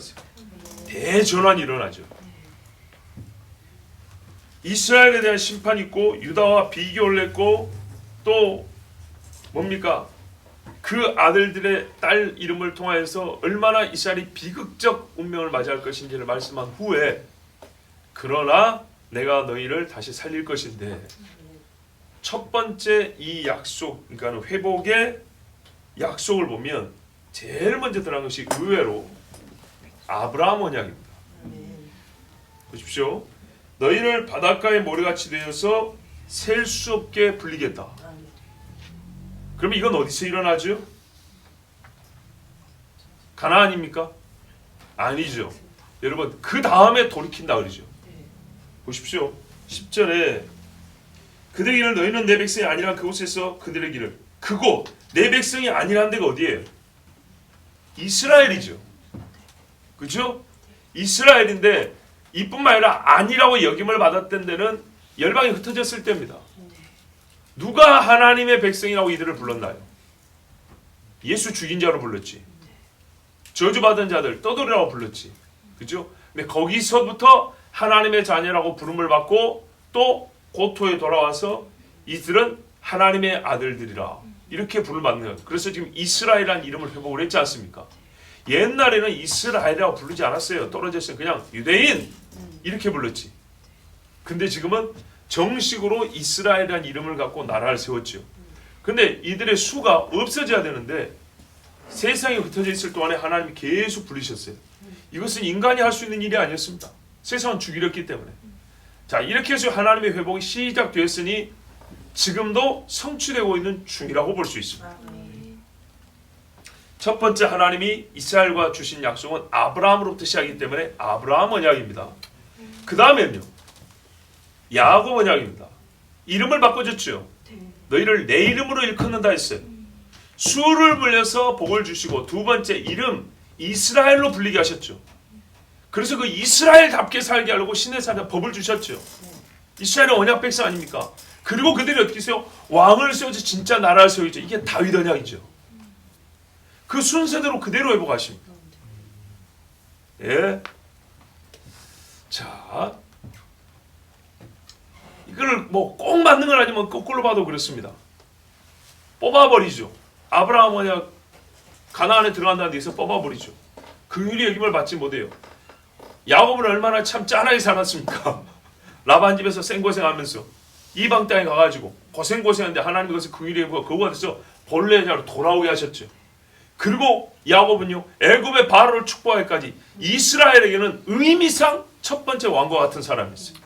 대전환이 일어나죠. 이스라엘에 대한 심판이 있고 유다와 비교를 했고 또 뭡니까? 그 아들들의 딸 이름을 통하여서 얼마나 이스라엘이 비극적 운명을 맞이할 것인지를 말씀한 후에 그러나 내가 너희를 다시 살릴 것인데 첫 번째 이 약속, 그러니까 회복의 약속을 보면 제일 먼저 들어간 것이 의외로 아브라함 언약입니다. 보십시오. 너희를 바닷가의 모래같이 되어서 셀 수 없게 불리겠다. 그러면 이건 어디서 일어나죠? 가나안입니까? 아니죠. 여러분 그 다음에 돌이킨다 그러죠. 보십시오. 10절에 그들의 길을 너희는 내 백성이 아니란 그곳에서 그들의 길을 그곳 내 백성이 아니란 데가 어디예요? 이스라엘이죠. 그죠? 이스라엘인데 이뿐만 아니라 아니라고 여김을 받았던 데는 열방이 흩어졌을 때입니다. 누가 하나님의 백성이라고 이들을 불렀나요? 예수 죽인 자로 불렀지. 저주받은 자들 떠돌이라고 불렀지. 그죠? 근데 거기서부터 하나님의 자녀라고 부름을 받고 또 고토에 돌아와서 이들은 하나님의 아들들이라 이렇게 부름을 받는 거예요. 그래서 지금 이스라엘이라는 이름을 회복을 했지 않습니까? 옛날에는 이스라엘이라고 부르지 않았어요. 떨어졌어요. 그냥 유대인 이렇게 불렀지. 근데 지금은 정식으로 이스라엘이라는 이름을 갖고 나라를 세웠죠. 근데 이들의 수가 없어져야 되는데 세상에 흩어져 있을 동안에 하나님이 계속 부르셨어요. 이것은 인간이 할 수 있는 일이 아니었습니다. 세상은 죽이렸기 때문에. 자, 이렇게 해서 하나님의 회복이 시작되었으니 지금도 성취되고 있는 중이라고 볼 수 있습니다. 첫 번째 하나님이 이스라엘과 주신 약속은 아브라함으로부터 시작이기 때문에 아브라함 언약입니다. 그 다음에는요 야곱 언약입니다. 이름을 바꿔줬죠. 너희를 내 이름으로 일컫는다 했어요. 수를 물려서 복을 주시고 두 번째 이름 이스라엘로 불리게 하셨죠. 그래서 그 이스라엘답게 살게 하려고 신의 산에 법을 주셨죠. 이스라엘은 언약 백성 아닙니까? 그리고 그들이 어떻게 했어요? 왕을 세워서 진짜 나라를 세우죠. 이게 다윗 언약이죠. 그 순서대로 그대로 회복하십니다. 예. 자, 이걸 뭐 꼭 맞는 건 아니면 거꾸로 봐도 그렇습니다. 뽑아버리죠. 아브라함 언약 가나안에 들어간다는 데서 뽑아버리죠. 긍휼히 여김을 받지 못해요. 야곱은 얼마나 참 짠하게 살았습니까? 라반 집에서 생고생하면서 이방 땅에 가가지고 고생했는데 하나님 그것을 긍휼히 여기고 그거 받아서 본래 자로 돌아오게 하셨죠. 그리고 야곱은요 애굽의 바로를 축복하기까지 이스라엘에게는 의미상 첫 번째 왕과 같은 사람이었어요.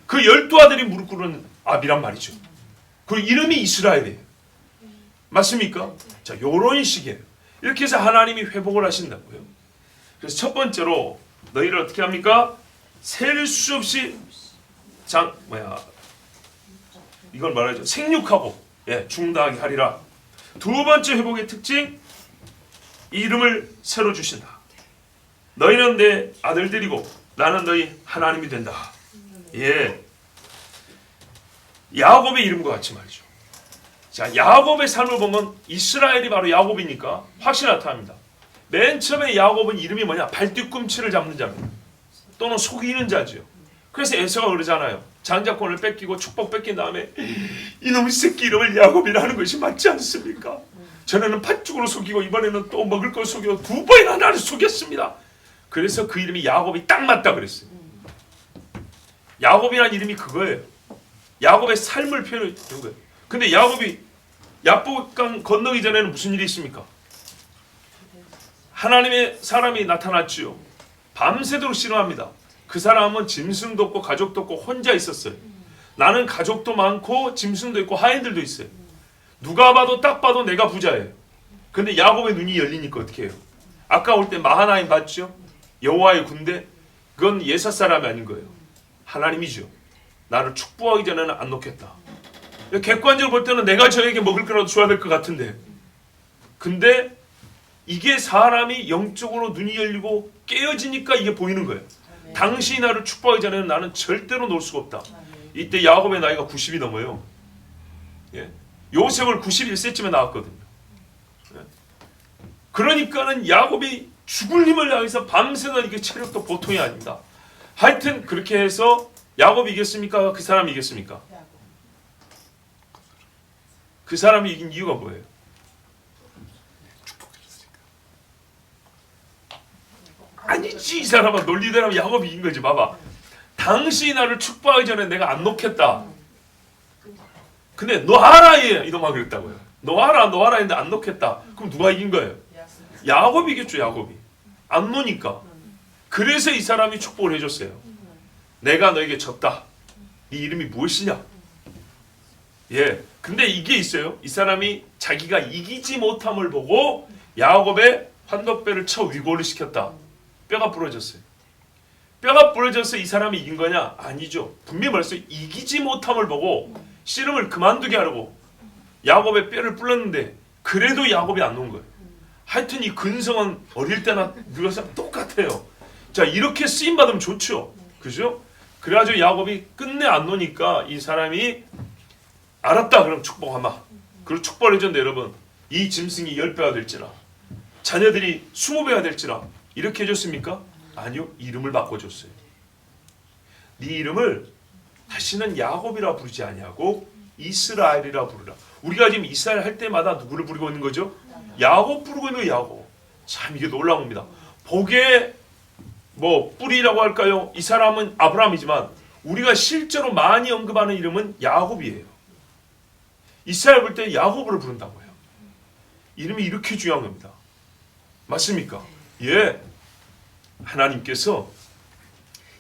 그 12아들이 무릎 꿇은 아비란 말이죠. 그 이름이 이스라엘이에요. 맞습니까? 자, 요런 식이에요. 이렇게 해서 하나님이 회복을 하신다고요. 그래서 첫 번째로 너희를 어떻게 합니까? 셀 수 없이 이걸 말하죠. 생육하고 중다하게 하리라. 두 번째 회복의 특징, 이름을 새로 주신다. 너희는 내 아들들이고 나는 너희 하나님이 된다. 예, 야곱의 이름과 같이 말이죠. 자, 야곱의 삶을 보면 이스라엘이 바로 야곱이니까 확실히 나타납니다. 맨 처음에 야곱은 이름이 뭐냐? 발뒤꿈치를 잡는 자입니다. 또는 속이는 자죠. 그래서 에서가 그러잖아요. 장자권을 뺏기고 축복 뺏긴 다음에 이놈의 새끼 이름을 야곱이라는 것이 맞지 않습니까? 전에는 팥죽으로 속이고 이번에는 또 먹을 걸 속이고 두 번이나 나를 속였습니다. 그래서 그 이름이 야곱이 딱 맞다 그랬어요. 야곱이라는 이름이 그거예요. 야곱의 삶을 표현해 주는 거예요. 근데 야곱이 야복강 건너기 전에는 무슨 일이 있습니까? 하나님의 사람이 나타났지요. 밤새도록 싫어합니다. 그 사람은 짐승도 없고 가족도 없고 혼자 있었어요. 나는 가족도 많고 짐승도 있고 하인들도 있어요. 누가 봐도 딱 봐도 내가 부자예요. 근데 야곱의 눈이 열리니까 어떻게 해요? 아까 올 때 마하나임 봤죠? 여호와의 군대. 그건 예사 사람이 아닌 거예요. 하나님이죠. 나를 축복하기 전에는 안 놓겠다. 객관적으로 볼 때는 내가 저에게 먹을 거라도 줘야 될 것 같은데, 근데 이게 사람이 영적으로 눈이 열리고 깨어지니까 이게 보이는 거예요. 당신이 나를 축복하기 전에는 나는 절대로 놓을 수가 없다. 이때 야곱의 나이가 90이 넘어요. 예? 요셉을 91세쯤에 낳았거든요. 예? 그러니까는 야곱이 죽을 힘을 다해서 밤새는 이게 체력도 보통이 아닙니다. 하여튼 그렇게 해서 야곱이 이겼습니까? 그 사람이 이겼습니까? 그 사람이 이긴 이유가 뭐예요? 아니지, 이 사람아. 논리대로 야곱이 이긴 거지. 봐봐. 당신이 나를 축복하기 전에 내가 안 놓겠다. 근데 놓아라 이놈아 그랬다고요. 놓아라 했는데 안 놓겠다. 그럼 누가 이긴 거예요? 야곱이 이겼죠. 야곱이. 안 놓으니까. 그래서 이 사람이 축복을 해줬어요. 내가 너에게 졌다. 네 이름이 무엇이냐? 예. 근데 이게 있어요. 이 사람이 자기가 이기지 못함을 보고 야곱의 환도뼈를 쳐 위고를 시켰다. 뼈가 부러졌어요. 뼈가 부러져서 이 사람이 이긴 거냐? 아니죠. 분명히 말했어요. 이기지 못함을 보고 씨름을 그만두게 하려고 야곱의 뼈를 불렀는데 그래도 야곱이 안 놓은 거예요. 하여튼 이 근성은 어릴 때나 늙어서 똑같아요. 자, 이렇게 쓰임 받으면 좋죠. 그죠? 그래가지고 야곱이 끝내 안 놓으니까 이 사람이 알았다. 그럼 축복하마. 그리고 축복을 해줬는데 여러분, 이 짐승이 10배가 될지라 자녀들이 20배가 될지라 이렇게 해줬습니까? 아니요. 이름을 바꿔줬어요. 네 이름을 다시는 야곱이라 부르지 아니하고 이스라엘이라 부르라. 우리가 지금 이스라엘 할 때마다 누구를 부르고 있는 거죠? 야곱 부르고 있는 거예요. 야곱. 참 이게 놀라운 겁니다. 복의 뿌리라고 할까요? 이 사람은 아브라함이지만 우리가 실제로 많이 언급하는 이름은 야곱이에요. 이스라엘 볼 때 야곱을 부른다고 해요. 이름이 이렇게 중요한 겁니다. 맞습니까? 예. 하나님께서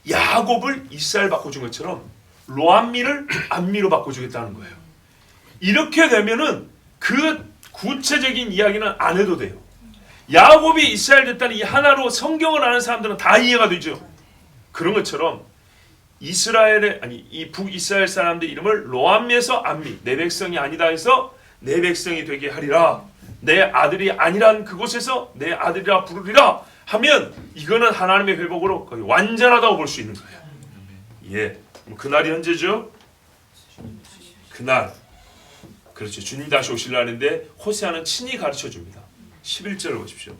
야곱을 이스라엘 바꿔준 것처럼 로암미를 암미로 바꿔주겠다는 거예요. 이렇게 되면은 그 구체적인 이야기는 안 해도 돼요. 야곱이 이스라엘 됐다는 이 하나로 성경을 아는 사람들은 다 이해가 되죠. 그런 것처럼 이스라엘의 아니 이 북이스라엘 사람들 이름을 로암미에서 암미 내 백성이 아니다 해서 내 백성이 되게 하리라. 내 아들이 아니란 그곳에서 내 아들이라 부르리라 하면 이거는 하나님의 회복으로 거의 완전하다고 볼 수 있는 거예요. 예, 그날이 언제죠? 그날. 그렇죠. 주님 다시 오시려는데 호세아는 친히 가르쳐 줍니다. 11절을 보십시오.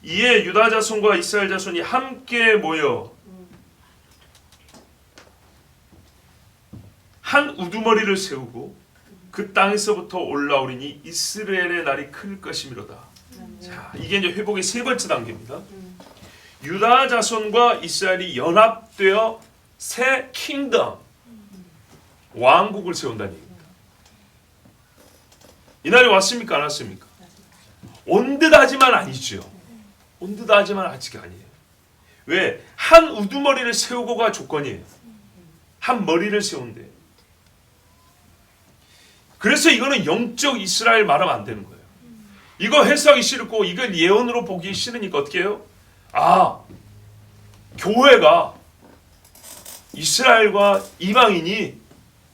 이에 유다 자손과 이스라엘 자손이 함께 모여 한 우두머리를 세우고 그 땅에서부터 올라오리니 이스라엘의 날이 클 것이미로다. 자, 이게 이제 회복의 세 번째 단계입니다. 유다 자손과 이스라엘이 연합되어 새 킹덤, 왕국을 세운다는 얘기입니다. 이날이 왔습니까? 안 왔습니까? 온 듯하지만 아니죠. 온 듯하지만 아직 아니에요. 왜? 한 우두머리를 세우고가 조건이에요. 한 머리를 세운대. 그래서 이거는 영적 이스라엘 말하면 안 되는 거예요. 이거 해석하기 싫고 이걸 예언으로 보기 싫으니까 어떻게 해요? 아, 교회가 이스라엘과 이방인이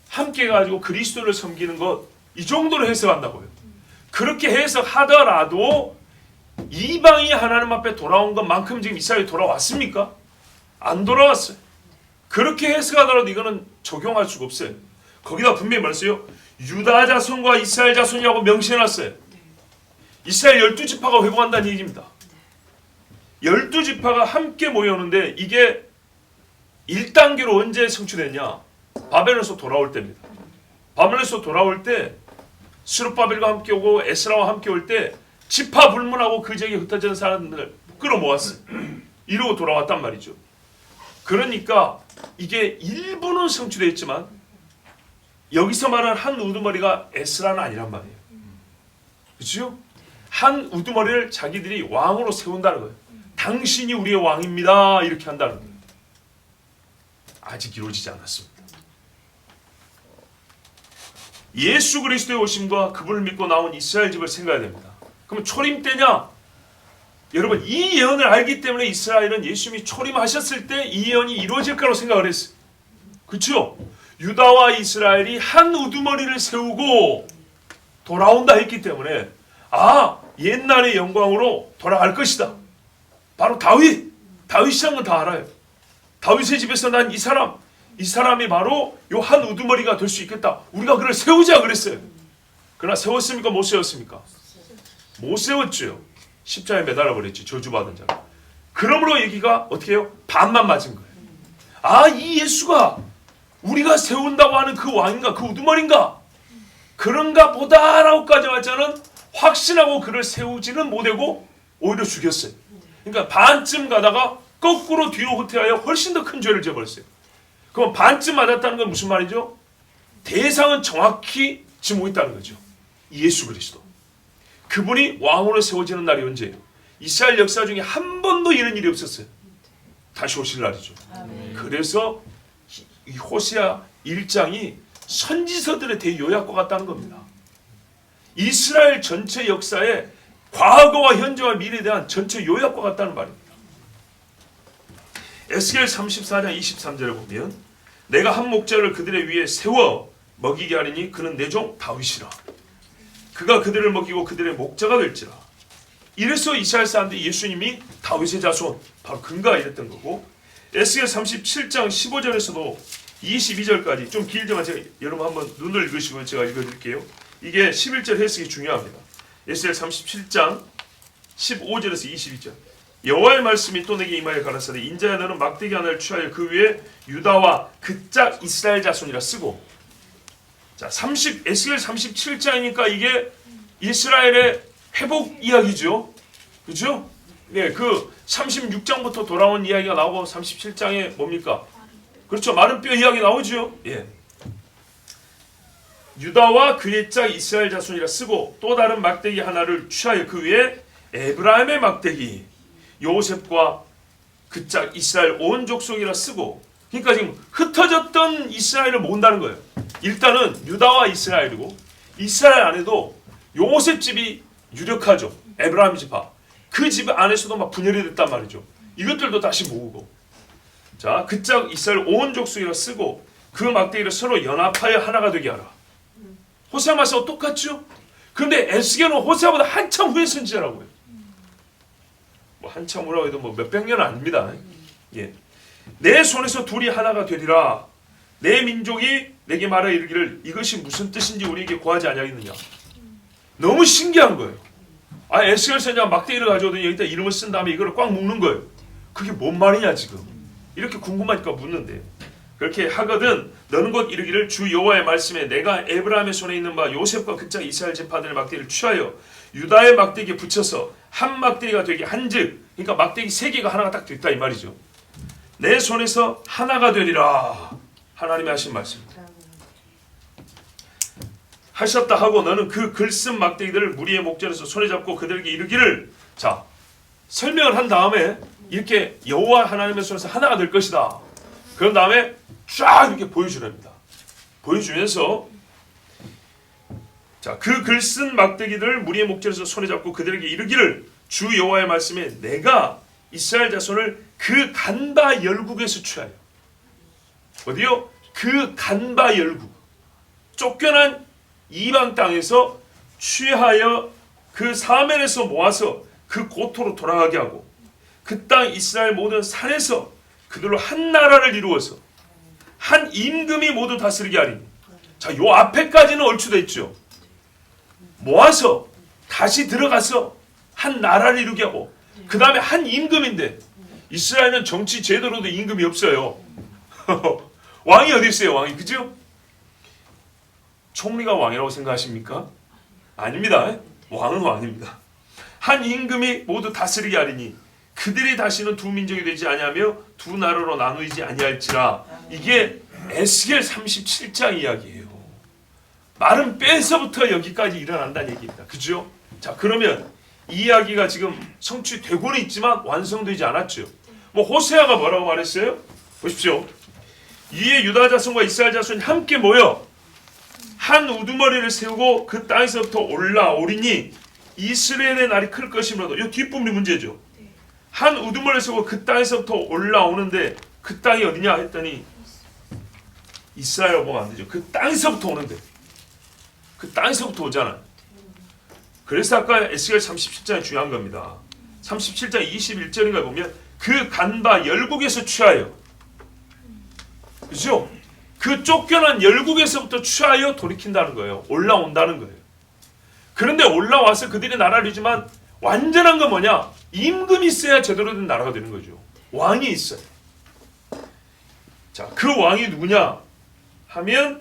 함께 가지고 그리스도를 섬기는 것, 이 정도로 해석한다고요. 그렇게 해석하더라도 이방이 하나님 앞에 돌아온 것만큼 지금 이스라엘이 돌아왔습니까? 안 돌아왔어요. 그렇게 해석하더라도 이거는 적용할 수가 없어요. 거기다 분명히 말했어요. 유다 자손과 이스라엘 자손이라고 명시해놨어요. 이스라엘 12지파가 회복한다는 얘기입니다. 12지파가 함께 모여오는데 이게 1단계로 언제 성취됐냐? 바벨론에서 돌아올 때입니다. 바벨론에서 돌아올 때 스룹바벨과 함께 오고 에스라와 함께 올 때 지파 불문하고 그 지역에 흩어진 사람들을 끌어모았어요. 이러고 돌아왔단 말이죠. 그러니까 이게 일부는 성취되어 있지만 여기서 말하는 한 우두머리가 에스라는 아니란 말이에요. 그렇죠? 한 우두머리를 자기들이 왕으로 세운다는 거예요. 당신이 우리의 왕입니다. 이렇게 한다는 거예요. 아직 이루어지지 않았습니다. 예수 그리스도의 오심과 그분을 믿고 나온 이스라엘 집을 생각해야 됩니다. 그러면 초림 때냐? 여러분 이 예언을 알기 때문에 이스라엘은 예수님이 초림하셨을 때 이 예언이 이루어질 거라고 생각을 했어요. 그렇죠? 유다와 이스라엘이 한 우두머리를 세우고 돌아온다 했기 때문에 아, 옛날의 영광으로 돌아갈 것이다. 바로 다윗이란 건 다 알아요. 다윗의 집에서 난 이 사람이 바로 요 한 우두머리가 될 수 있겠다. 우리가 그를 세우자 그랬어요. 그러나 세웠습니까? 못 세웠습니까? 못 세웠죠. 십자가에 매달아 버렸지. 저주받은 자가. 그러므로 얘기가 어떻게 해요? 반만 맞은 거예요. 아, 이 예수가 우리가 세운다고 하는 그 왕인가? 그 우두머리인가? 그런가 보다라고까지 왔자는 확신하고 그를 세우지는 못하고 오히려 죽였어요. 그러니까 반쯤 가다가 거꾸로 뒤로 후퇴하여 훨씬 더 큰 죄를 지어버렸어요. 그럼 반쯤 맞았다는 건 무슨 말이죠? 대상은 정확히 지금 있다는 거죠. 예수 그리스도. 그분이 왕으로 세워지는 날이 언제예요? 이스라엘 역사 중에 한 번도 이런 일이 없었어요. 다시 오실 날이죠. 아멘. 그래서 이 호세아 1장이 선지서들의 대요약과 같다는 겁니다. 이스라엘 전체 역사에 과거와 현재와 미래에 대한 전체 요약과 같다는 말입니다. 에스겔 34장 23절을 보면 내가 한 목자를 그들의 위에 세워 먹이게 하리니 그는 내 종 다윗이라. 그가 그들을 먹이고 그들의 목자가 될지라. 이래서 이스라엘 사람들이 예수님이 다윗의 자손 바로 근가 이랬던 거고 에스겔 37장 15절에서도 22절까지 좀 길지만 제가 여러분 한번 눈을 읽으시고 제가 읽어드릴게요. 이게 11절 해석이 중요합니다. 에스겔 37장 15절에서 22절. 여호와의 말씀이 또 내게 임하여 가라사대 인자야 너는 막대기 하나를 취하여 그 위에 유다와 그 짝 이스라엘 자손이라 쓰고 자 에스겔 37장이니까 이게 이스라엘의 회복 이야기죠. 그죠? 네, 그 36장부터 돌아온 이야기가 나오고 37장에 뭡니까? 그렇죠. 마른 뼈 이야기 나오죠. 예. 유다와 그의 짝 이스라엘 자손이라 쓰고 또 다른 막대기 하나를 취하여 그 위에 에브라임의 막대기 요셉과 그 짝 이스라엘 온 족속이라 쓰고 그러니까 지금 흩어졌던 이스라엘을 모은다는 거예요. 일단은 유다와 이스라엘이고 이스라엘 안에도 요셉 집이 유력하죠. 에브라임 지파. 그 집 안에서도 막 분열이 됐단 말이죠. 이것들도 다시 모으고 자, 그 짝 이스라엘 온 족속이라 쓰고 그 막대기를 서로 연합하여 하나가 되게 하라. 호세아 말씀과 똑같죠? 그런데 에스겔은 호세아보다 한참 후에 선지자라고요. 뭐 한참 후라고 해도 뭐 몇백 년은 아닙니다. 예. 내 손에서 둘이 하나가 되리라. 내 민족이 내게 말하 이르기를 이것이 무슨 뜻인지 우리에게 구하지 아니하겠느냐. 너무 신기한 거예요. 아, 에스겔 선지자가 막대기를 가져오더니 여기다 이름을 쓴 다음에 이거를 꽉 묶는 거예요. 그게 뭔 말이냐 지금. 이렇게 궁금하니까 묻는데요. 그렇게 하거든 너는 곧 이르기를 주 여호와의 말씀에 내가 에브라임의 손에 있는 바 요셉과 그 짝 이스라엘 지파들의 막대기를 취하여 유다의 막대기에 붙여서 한 막대기가 되게 한즉, 그러니까 막대기 세 개가 하나가 딱 됐다 이 말이죠. 내 손에서 하나가 되리라. 하나님이 하신 말씀. 하셨다 하고 너는 그 글쓴 막대기들을 무리의 목전에서 손에 잡고 그들에게 이르기를. 자, 설명을 한 다음에 이렇게 여호와 하나님의 손에서 하나가 될 것이다. 그런 다음에 쫙 이렇게 보여주랍니다. 보여주면서 자, 그 글쓴 막대기들을 무리의 목전에서 손에 잡고 그들에게 이르기를 주 여호와의 말씀에 내가 이스라엘 자손을 그 간바 열국에서 취하여. 어디요? 그 간바 열국. 쫓겨난 이방 땅에서 취하여 그 사면에서 모아서 그 고토로 돌아가게 하고 그 땅 이스라엘 모든 산에서 그들로 한 나라를 이루어서 한 임금이 모두 다스리게 하리니. 자, 요 앞에까지는 얼추됐죠. 모아서 다시 들어가서 한 나라를 이루게 하고 그 다음에 한 임금인데 이스라엘은 정치 제도로도 임금이 없어요. 왕이 어디 있어요? 왕이, 그죠? 총리가 왕이라고 생각하십니까? 아닙니다. 왕은 왕입니다. 한 임금이 모두 다스리게 하리니 그들이 다시는 두 민족이 되지 아니하며 두 나라로 나누지 아니할지라. 이게 에스겔 37장 이야기예요. 말은 뼈에서부터 여기까지 일어난다는 얘기입니다. 그죠? 자, 그러면 이 이야기가 지금 성취되고는 있지만 완성되지 않았죠. 뭐 호세아가 뭐라고 말했어요? 보십시오. 이에 유다 자손과 이스라엘 자손이 함께 모여 한 우두머리를 세우고 그 땅에서부터 올라오리니 이스라엘의 날이 클 것이므로도. 이 뒷부분이 문제죠. 한 우두머리를 세우고 그 땅에서부터 올라오는데 그 땅이 어디냐 했더니 이스라엘이라고 보면 안 되죠. 그 땅에서부터 오는데 그 땅에서부터 오잖아요. 그래서 아까 에스겔 37장이 중요한 겁니다. 37장 21절인가 보면 그 간바 열국에서 취하여, 그죠? 그 쫓겨난 열국에서부터 취하여 돌이킨다는 거예요. 올라온다는 거예요. 그런데 올라와서 그들이 나라를 이루지만 완전한 건 뭐냐? 임금이 있어야 제대로 된 나라가 되는 거죠. 왕이 있어요. 자, 그 왕이 누구냐 하면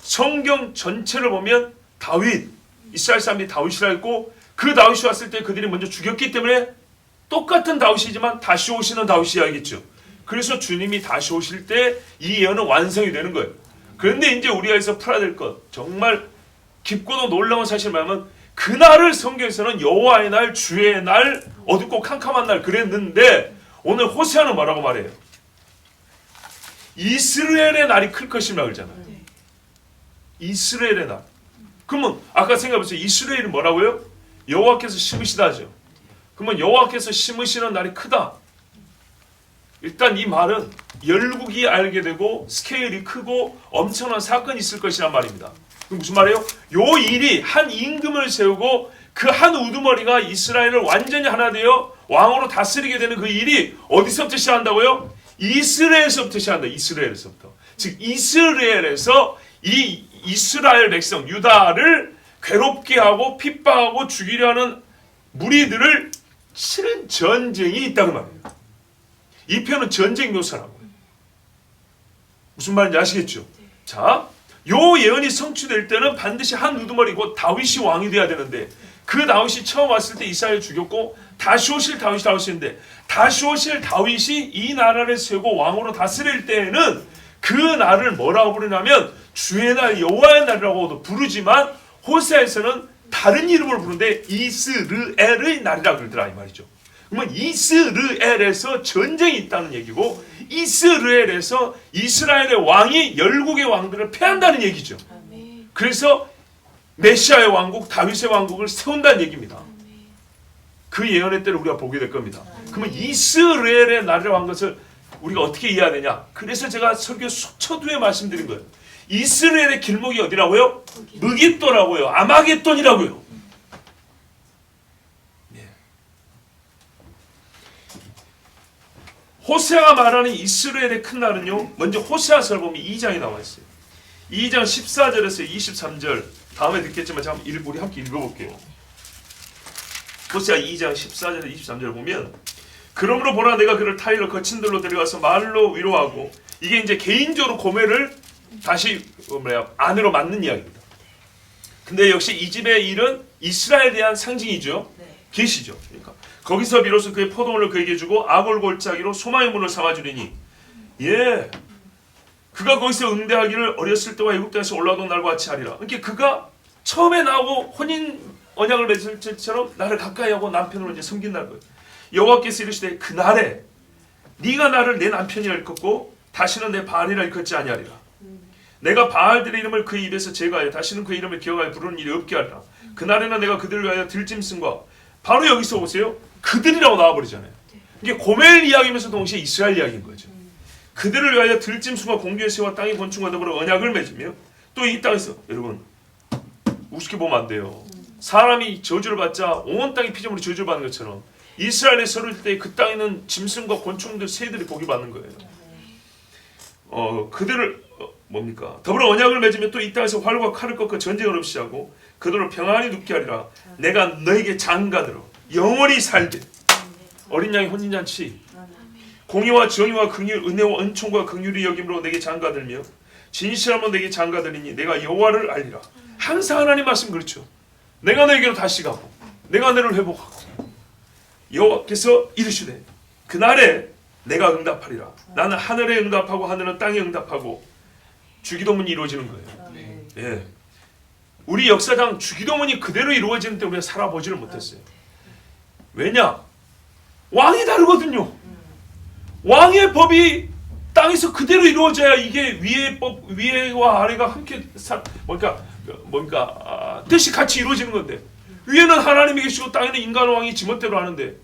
성경 전체를 보면 다윗, 이스라엘 사람들이 다윗이라 했고 그 다윗이 왔을 때 그들이 먼저 죽였기 때문에 똑같은 다윗이지만 다시 오시는 다윗이야겠죠. 그래서 주님이 다시 오실 때 이 예언은 완성이 되는 거예요. 그런데 이제 우리가 여기서 풀어야 될 것, 정말 깊고도 놀라운 사실을 말하면 그날을 성경에서는 여호와의 날, 주의 날, 어둡고 캄캄한 날 그랬는데 오늘 호세아는 뭐라고 말해요? 이스라엘의 날이 클 것이라고 그러잖아요. 이스라엘의 날. 그러면 아까 생각해보세요. 이스라엘이 뭐라고요? 여호와께서 심으시다죠. 그러면 여호와께서 심으시는 날이 크다. 일단 이 말은 열국이 알게 되고 스케일이 크고 엄청난 사건이 있을 것이란 말입니다. 그럼 무슨 말이에요? 요 일이 한 임금을 세우고 그 한 우두머리가 이스라엘을 완전히 하나 되어 왕으로 다스리게 되는 그 일이 어디서부터 시작한다고요? 이스라엘에서부터 시작한다. 이스라엘에서부터. 즉 이스라엘에서 이 이스라엘 백성 유다를 괴롭게 하고 핍박하고 죽이려 하는 무리들을 치는 전쟁이 있다는 말이에요. 이 편은 전쟁 묘사라고요. 무슨 말인지 아시겠죠? 자, 요 예언이 성취될 때는 반드시 한 우두머리 곧 다윗이 왕이 돼야 되는데 그 다윗이 처음 왔을 때 이스라엘 죽였고 다시 오실 다윗인데 다시 오실 다윗이 이 나라를 세우고 왕으로 다스릴 때에는 그 날을 뭐라고 부르냐면 주의 날 여호와의 날이라고도 부르지만 호세아에서는 다른 이름으로 부르는데 이스르엘의 날이라고 그러더라 이 말이죠. 그러면 이스르엘에서 전쟁이 있다는 얘기고 이스라엘에서 이스라엘의 왕이 열국의 왕들을 패한다는 얘기죠. 그래서 메시아의 왕국, 다윗의 왕국을 세운다는 얘기입니다. 그 예언의 때를 우리가 보게 될 겁니다. 그러면 이스라엘의 나라라고 한 것을 우리가 어떻게 이해해야 되냐? 그래서 제가 설교 초두에 말씀드린 거예요. 이스라엘의 길목이 어디라고요? 무깃도라고요. 아마겟돈이라고요. 네. 호세아가 말하는 이스라엘의 큰 날은요, 먼저 호세아서를 보면 2장에 나와 있어요. 2장 14절에서 23절, 다음에 듣겠지만 잠깐 우리 함께 읽어볼게요. 호세아 2장 14절에서 23절을 보면, 그러므로 보라 내가 그를 타일로 거친 들로 데려가서 말로 위로하고, 이게 이제 개인적으로 고매를 다시 안으로 맞는 이야기입니다. 근데 역시 이 집의 일은 이스라엘에 대한 상징이죠. 계시죠. 그러니까 거기서 비로소 그의 포도원을 그에게 주고 아골 골짜기로 소망의 문을 삼아주리니, 예, 그가 거기서 응대하기를 어렸을 때와 애굽 땅에서 올라오던 날과 같이 하리라. 그러니까 그가 처음에 나오고 혼인 언약을 맺을 때처럼 나를 가까이 하고 남편으로 이제 섬긴다는 거예요. 여호와께서 이르시되 그날에 네가 나를 내 남편이라 일컫고 다시는 내 바알이라 일컫지 아니하리라. 내가 바알들의 이름을 그 입에서 제거하여 다시는 그 이름을 기억하여 부르는 일이 없게 하리라. 그날에는 내가 그들을 위하여 들짐승과, 바로 여기서 보세요. 그들이라고 나와버리잖아요. 이게 고멜 이야기면서 동시에 이스라엘 이야기인 거죠. 그들을 위하여 들짐승과 공중의 새와 땅의 곤충과 더불어 언약을 맺으며, 또 이 땅에서, 여러분 우습게 보면 안 돼요. 사람이 저주를 받자 온 땅이 피조물이 저주를 받는 것처럼 이스라엘에 서를 때 그 땅에 있는 짐승과 곤충들, 새들이 복이 받는 거예요. 그들을 뭡니까? 더불어 언약을 맺으며 또 이 땅에서 활과 칼을 꺾어 전쟁을 없이 하고 그들을 평안히 눕게 하리라. 내가 너에게 장가들어 영원히 살게. 어린 양의 혼인잔치, 공의와 정의와 긍휼, 은혜와 은총과 긍휼이 여김으로 내게 장가들며 진실함으로 내게 장가들이니 내가 여호와를 알리라. 항상 하나님 말씀 그렇죠. 내가 너에게로 다시 가고 내가 너를 회복하고, 여호와께서 이르시되 그날에 내가 응답하리라. 나는 하늘에 응답하고 하늘은 땅에 응답하고 주기도문이 이루어지는 거예요. 예. 우리 역사상 주기도문이 그대로 이루어지는 때 우리가 살아보지를 못했어요. 왜냐? 왕이 다르거든요. 왕의 법이 땅에서 그대로 이루어져야 이게 위의 법, 위와 아래가 함께 뜻이 같이 이루어지는 건데, 위에는 하나님이 계시고 땅에는 인간 왕이 지멋대로 하는데,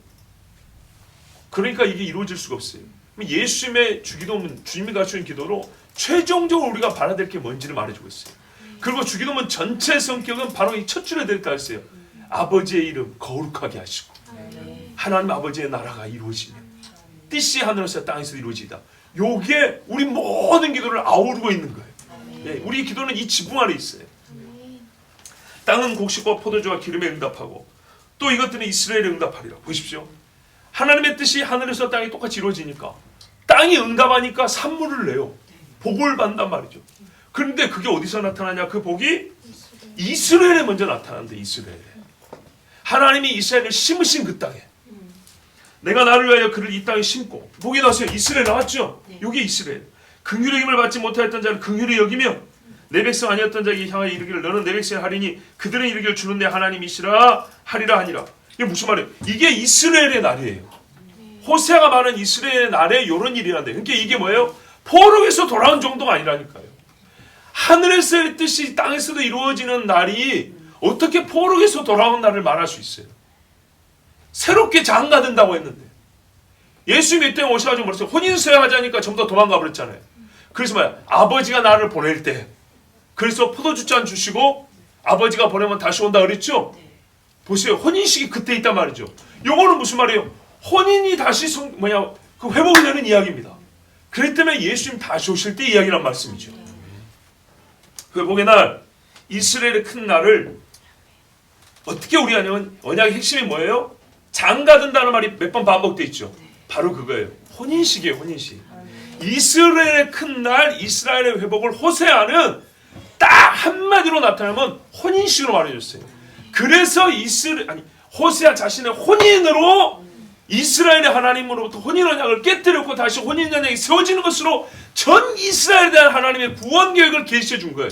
그러니까 이게 이루어질 수가 없어요. 예수님의 주기도문, 주님이 가르치는 기도로 최종적으로 우리가 받아들일 게 뭔지를 말해주고 있어요. 그리고 주기도문 전체 성격은 바로 이 첫 줄에 되어 있어요. 아버지의 이름 거룩하게 하시고 하나님 아버지의 나라가 이루어지는 뜻이 하늘에서 땅에서 이루어지다. 요게 우리 모든 기도를 아우르고 있는 거예요. 예, 우리 기도는 이 지붕 안에 있어요. 땅은 곡식과 포도주와 기름에 응답하고 또 이것들은 이스라엘에 응답하리라. 보십시오. 하나님의 뜻이 하늘에서 땅이 똑같이 이루어지니까 땅이 응답하니까 산물을 내요. 복을 받는단 말이죠. 그런데 그게 어디서 나타나냐? 그 복이 이스라엘에 먼저 나타난대. 이스라엘에. 하나님이 이스라엘을 심으신 그 땅에, 내가 나를 위하여 그를 이 땅에 심고, 복이 나왔어요. 이스라엘 나왔죠? 여기 이스라엘. 긍휼의 힘을 받지 못하였던 자를 긍휼히 여기며 내 백성 아니었던 자에게 향하여 이르기를 너는 내 백성이 하리니 그들은 이르기를 주는 내 하나님이시라 하리라 하니라. 이게 무슨 말이에요? 이게 이스라엘의 날이에요. 호세아가 말하는 이스라엘의 날에 이런 일이 일어난대. 그러니까 이게 뭐예요? 포로에서 돌아온 정도가 아니라니까요. 하늘에서의 뜻이 땅에서도 이루어지는 날이 어떻게 포로에서 돌아온 날을 말할 수 있어요? 새롭게 장가든다고 했는데 예수님이 이때 오셔가지고 뭐랬어요? 혼인수양하자니까 전부 다 도망가 버렸잖아요. 그래서 뭐야? 아버지가 나를 보낼 때, 그래서 포도주잔 주시고 아버지가 보내면 다시 온다 그랬죠? 보세요. 혼인식이 그때 있단 말이죠. 요거는 무슨 말이에요? 혼인이 다시 그 회복이 되는 이야기입니다. 그렇기 때문에 예수님 다시 오실 때 이야기란 말씀이죠. 회복의 날, 이스라엘의 큰 날을 어떻게 우리 하냐면 언약의 핵심이 뭐예요? 장가든다는 말이 몇 번 반복되어 있죠. 바로 그거예요. 혼인식이에요. 혼인식. 이스라엘의 큰 날, 이스라엘의 회복을 호세아는 딱 한마디로 나타내면 혼인식으로 말해줬어요. 그래서 호세아 자신의 혼인으로 이스라엘의 하나님으로부터 혼인 언약을 깨뜨렸고 다시 혼인 언약이 세워지는 것으로 전 이스라엘에 대한 하나님의 구원 계획을 계시해 준 거예요.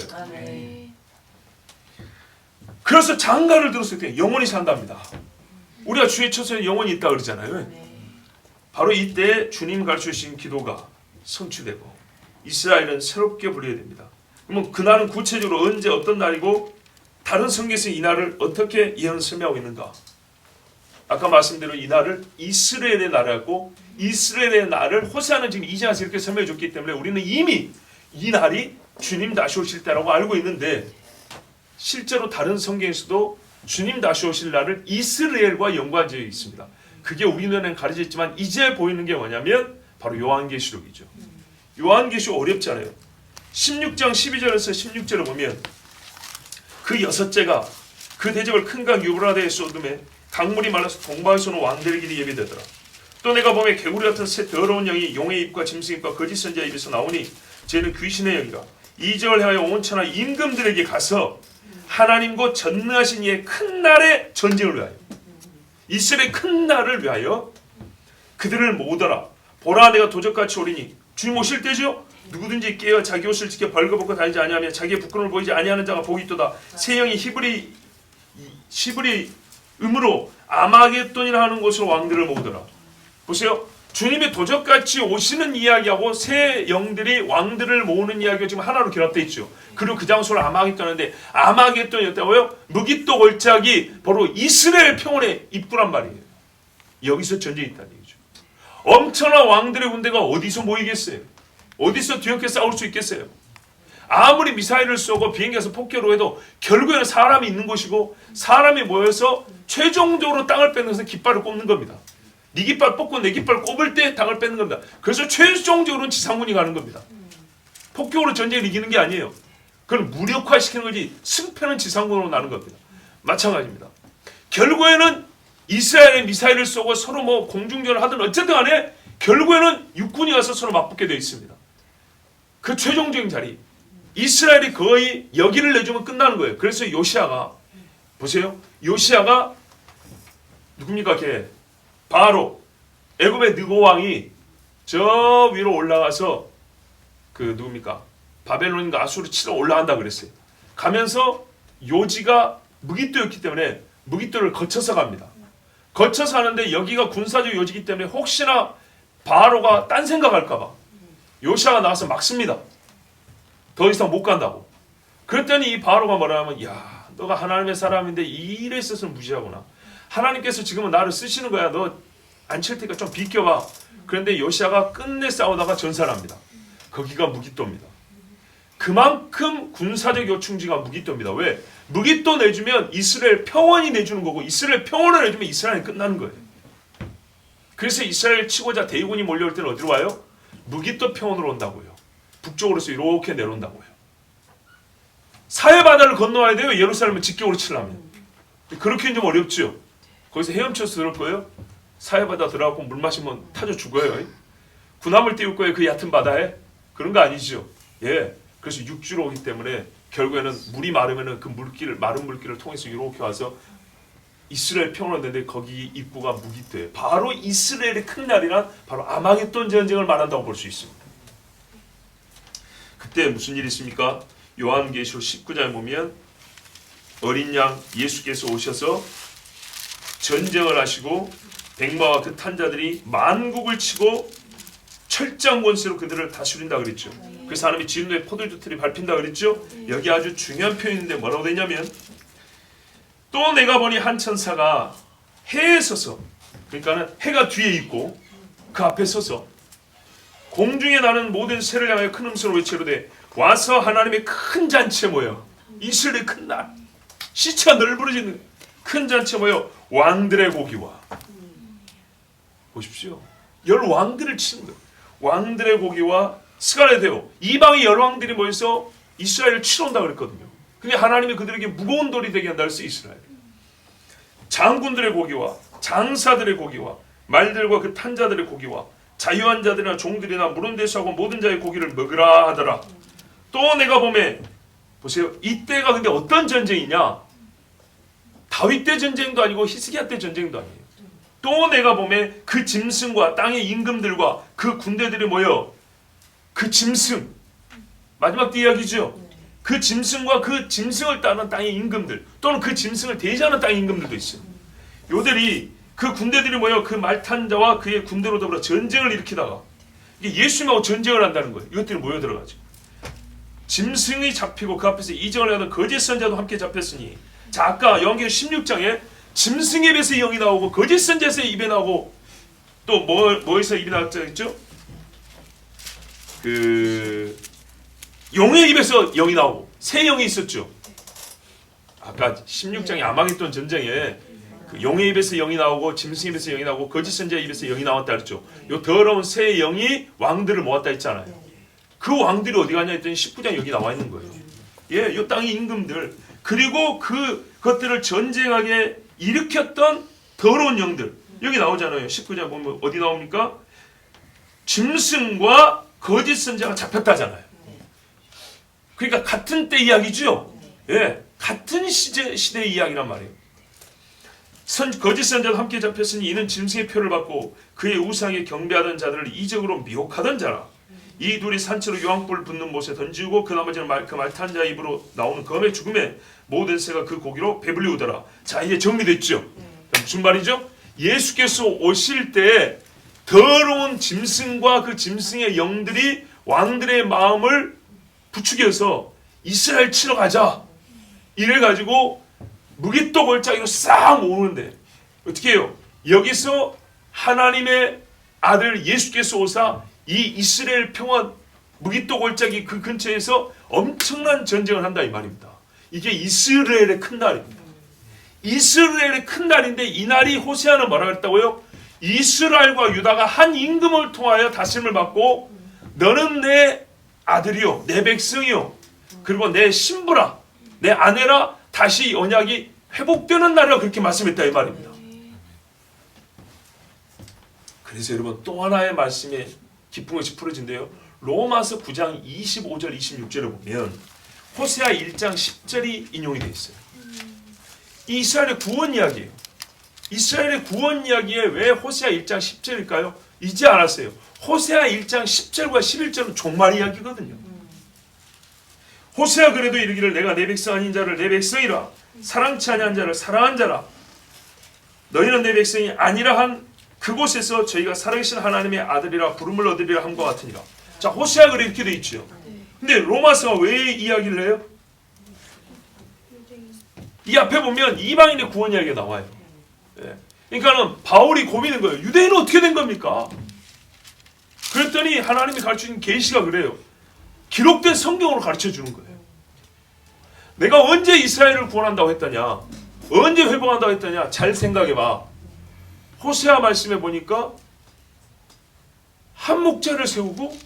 그래서 장가를 들었을 때 영원히 산답니다. 우리가 주의 처소에 영원히 있다 그러잖아요. 바로 이때 주님 가르쳐주신 기도가 성취되고 이스라엘은 새롭게 불려야 됩니다. 그러면 그날은 구체적으로 언제 어떤 날이고 다른 성경에서 이 날을 어떻게 예언 설명하고 있는가? 아까 말씀드린 이 날을 이스라엘의 나라고, 이스라엘의 날을 호세아는 지금 2장에서 이렇게 설명해 줬기 때문에 우리는 이미 이 날이 주님 다시 오실 때라고 알고 있는데, 실제로 다른 성경에서도 주님 다시 오실 날을 이스라엘과 연관되어 있습니다. 그게 우리 눈에는 가려져 있지만 이제 보이는 게 뭐냐면 바로 요한계시록이죠. 요한계시록 어렵잖아요. 16장 12절에서 16절을 보면 그 여섯째가 그 대적을 큰 강 유브라데에 쏟음에 강물이 말라서 동방에서는 왕들의 길이 예비되더라. 또 내가 보매 개구리 같은 새 더러운 영이 용의 입과 짐승 입과 거짓 선지자의 입에서 나오니 쟤는 귀신의 영이라. 이 적을 하여 온 천하 임금들에게 가서 하나님 곧 전능하신 이의 큰 날의 전쟁을 위하여, 이스라엘의 큰 날을 위하여 그들을 모으더라. 보라 내가 도적같이 오리니 주님 오실 때죠. 누구든지 깨어 자기 옷을 지켜 벌거벗고 다니지 아니하며 자기의 부끄러움을 보이지 아니하는 자가 복이 있도다. 새 영이 히브리 음으로 아마겟돈이라 하는 곳으로 왕들을 모으더라. 보세요. 주님이 도적같이 오시는 이야기하고 새 영들이 왕들을 모으는 이야기가 지금 하나로 결합되어 있죠. 그리고 그 장소를 아마겟돈 하는데, 아마겟돈이었다고요? 무기또 골짜기, 바로 이스라엘 평원의 입구란 말이에요. 여기서 전쟁이 있다는 얘기죠. 엄청난 왕들의 군대가 어디서 모이겠어요? 어디서 뒤엉켜 싸울 수 있겠어요? 아무리 미사일을 쏘고 비행기에서 폭격을 해도 결국에는 사람이 있는 곳이고, 사람이 모여서 최종적으로 땅을 뺏는 것은 깃발을 꼽는 겁니다. 네 깃발 뽑고 내 깃발 꼽을 때 땅을 뺏는 겁니다. 그래서 최종적으로는 지상군이 가는 겁니다. 폭격으로 전쟁을 이기는 게 아니에요. 그걸 무력화시키는 거지, 승패는 지상군으로 나는 겁니다. 마찬가지입니다. 결국에는 이스라엘의 미사일을 쏘고 서로 뭐 공중전을 하든 어쨌든 간에 결국에는 육군이 와서 서로 맞붙게 되어 있습니다. 그 최종적인 자리, 이스라엘이 거의 여기를 내주면 끝나는 거예요. 그래서 요시아가, 보세요. 요시아가 누굽니까? 걔 바로 애굽의 느고 왕이 저 위로 올라가서 그 누굽니까? 바벨론인가 아수르 치러 올라간다 그랬어요. 가면서 요지가 무깃도였기 때문에 무깃도를 거쳐서 갑니다. 거쳐서 하는데 여기가 군사적 요지이기 때문에 혹시나 바로가 딴 생각할까 봐 요시아가 나와서 막습니다. 더 이상 못 간다고. 그랬더니 이 바로가 뭐라 하면, 야, 너가 하나님의 사람인데 이 일에 있어서는 무시하구나. 하나님께서 지금은 나를 쓰시는 거야. 너 안 칠 테니까 좀 비켜봐. 그런데 요시아가 끝내 싸우다가 전사합니다. 거기가 무깃도입니다. 그만큼 군사적 요충지가 무깃도입니다. 왜? 무깃도 내주면 이스라엘 평원이 내주는 거고, 이스라엘 평원을 내주면 이스라엘이 끝나는 거예요. 그래서 이스라엘 치고자 대군이 몰려올 때는 어디로 와요? 무깃도 평원으로 온다고요. 북쪽으로서 이렇게 내려온다고요. 사해바다를 건너와야 돼요. 예루살렘을 직격으로 치려면. 그렇게는 좀 어렵죠. 거기서 헤엄쳐서 들어올 거예요. 사해바다 들어가고 물 마시면 타져 죽어요. 군함을 띄울 거예요. 그 얕은 바다에. 그런 거 아니죠. 예. 그래서 육지로 오기 때문에 결국에는 물이 마르면은 그 물길을, 마른 물길을 통해서 이렇게 와서 이스라엘 평원을 내는데 거기 입구가 무깃도예요. 바로 이스라엘의 큰 날이란 바로 아마겟돈 전쟁을 말한다고 볼 수 있습니다. 그때 무슨 일이 있습니까? 요한계시록 19장에 보면 어린 양 예수께서 오셔서 전쟁을 하시고 백마와 그 탄자들이 만국을 치고 철장 권세로 그들을 다스린다 그랬죠. 그래서 하나님이 진노의 포도주 틀이 밟힌다 그랬죠. 여기 아주 중요한 표현인데 뭐라고 되냐면, 또 내가 보니 한 천사가 해에 서서, 그러니까는 해가 뒤에 있고 그 앞에 서서 공중에 나는 모든 새를 향하여 큰 음성으로 외치로되 와서 하나님의 큰 잔치에 모여, 이스라엘의 큰 날, 시체가 널브러지는 큰 잔치에 모여 왕들의 고기와, 보십시오. 열 왕들을 치는 거예요. 왕들의 고기와 스가랴데오, 이방의 열 왕들이 모여서 이스라엘을 치러 온다 그랬거든요. 근데 하나님이 그들에게 무거운 돌이 되게 한다 그랬어요. 이스라엘 장군들의 고기와 장사들의 고기와 말들과 그 탄자들의 고기와 자유한 자들이나 종들이나 물은 데서 하고 모든 자의 고기를 먹으라 하더라. 또 내가 보매, 보세요. 이때가 근데 어떤 전쟁이냐? 다윗 때 전쟁도 아니고 히스기야 때 전쟁도 아니에요. 또 내가 보매 그 짐승과 땅의 임금들과 그 군대들이 모여, 그 짐승, 마지막 때 이야기죠. 그 짐승과 그 짐승을 따르는 땅의 임금들, 또는 그 짐승을 대지하는 땅의 임금들도 있어요. 요들이, 그 군대들이 모여 그 말탄 자와 그의 군대로 더불어 전쟁을 일으키다가, 이게 예수님하고 전쟁을 한다는 거예요. 이것들이 모여 들어가죠. 짐승이 잡히고 그 앞에서 이정을 하는 거짓 선자도 함께 잡혔으니, 자, 아까 요한계시록 16장에 짐승의 입에서 영이 나오고 거짓 선지자의 입에 나오고 또 뭐에서 입이 나왔죠 했죠? 그 용의 입에서 영이 나오고 새 영이 있었죠. 아까 16장에 아마겟돈 전쟁에 그 용의 입에서 영이 나오고 짐승의 입에서 영이 나오고 거짓 선지자의 입에서 영이 나왔다 그랬죠. 요 더러운 새 영이 왕들을 모았다 했잖아요. 그 왕들이 어디 갔냐 했더니 19장 여기 나와 있는 거예요. 예, 요 땅의 임금들 그리고 그것들을 전쟁하게 일으켰던 더러운 영들 여기 나오잖아요. 19장 보면 어디 나옵니까? 짐승과 거짓 선지자가 잡혔다잖아요. 그러니까 같은 때 이야기죠. 예, 같은 시대의 이야기란 말이에요. 거짓 선지자도 함께 잡혔으니 이는 짐승의 표를 받고 그의 우상에 경배하던 자들을 이적으로 미혹하던 자라. 이 둘이 산채로 유황불 붙는 못에 던지고 그 나머지는 그 말탄 자 입으로 나오는 검의 죽음에 모든 새가 그 고기로 배불리우더라. 자, 이제 정리됐죠. 무슨 말이죠? 예수께서 오실 때 더러운 짐승과 그 짐승의 영들이 왕들의 마음을 부추겨서 이스라엘 치러 가자 이래가지고 무기또 골짜기로 싹 모으는데 어떻게 해요? 여기서 하나님의 아들 예수께서 오사 이 이스라엘 평원 무기또 골짜기 그 근처에서 엄청난 전쟁을 한다 이 말입니다. 이게 이스라엘의 큰 날입니다. 이스라엘의 큰 날인데 이 날이 호세아는 뭐라고 했다고요? 이스라엘과 유다가 한 임금을 통하여 다스림을 받고 너는 내 아들이요 내 백성이요 그리고 내 신부라 내 아내라 다시 언약이 회복되는 날이라 그렇게 말씀했다 이 말입니다. 그래서 여러분 또 하나의 말씀에 깊은 것이 풀어진대요. 로마서 9장 25절 26절을 보면 호세아 1장 10절이 인용이 되어 있어요. 이 이스라엘의 구원 이야기예요. 이스라엘의 구원 이야기에 왜 호세아 1장 10절일까요? 이제 알았어요. 호세아 1장 10절과 11절은 종말 이야기거든요. 호세아 그래도 이르기를 내가 내 백성 아닌 자를 내 백성이라 사랑치 아니한 자를 사랑한 자라 너희는 내 백성이 아니라 한 그곳에서 저희가 살아계신 하나님의 아들이라 부름을 얻으리라 함과 같으니라. 자, 호세아가 이렇게 돼 있죠. 근데 로마서가 왜 이야기를 해요? 이 앞에 보면 이방인의 구원 이야기가 나와요. 예. 그러니까는 바울이 고민인 거예요. 유대인은 어떻게 된 겁니까? 그랬더니 하나님이 가르쳐준 계시가 그래요. 기록된 성경으로 가르쳐 주는 거예요. 내가 언제 이스라엘을 구원한다고 했더냐? 언제 회복한다고 했더냐? 잘 생각해봐. 호세아 말씀에 보니까 한 목자를 세우고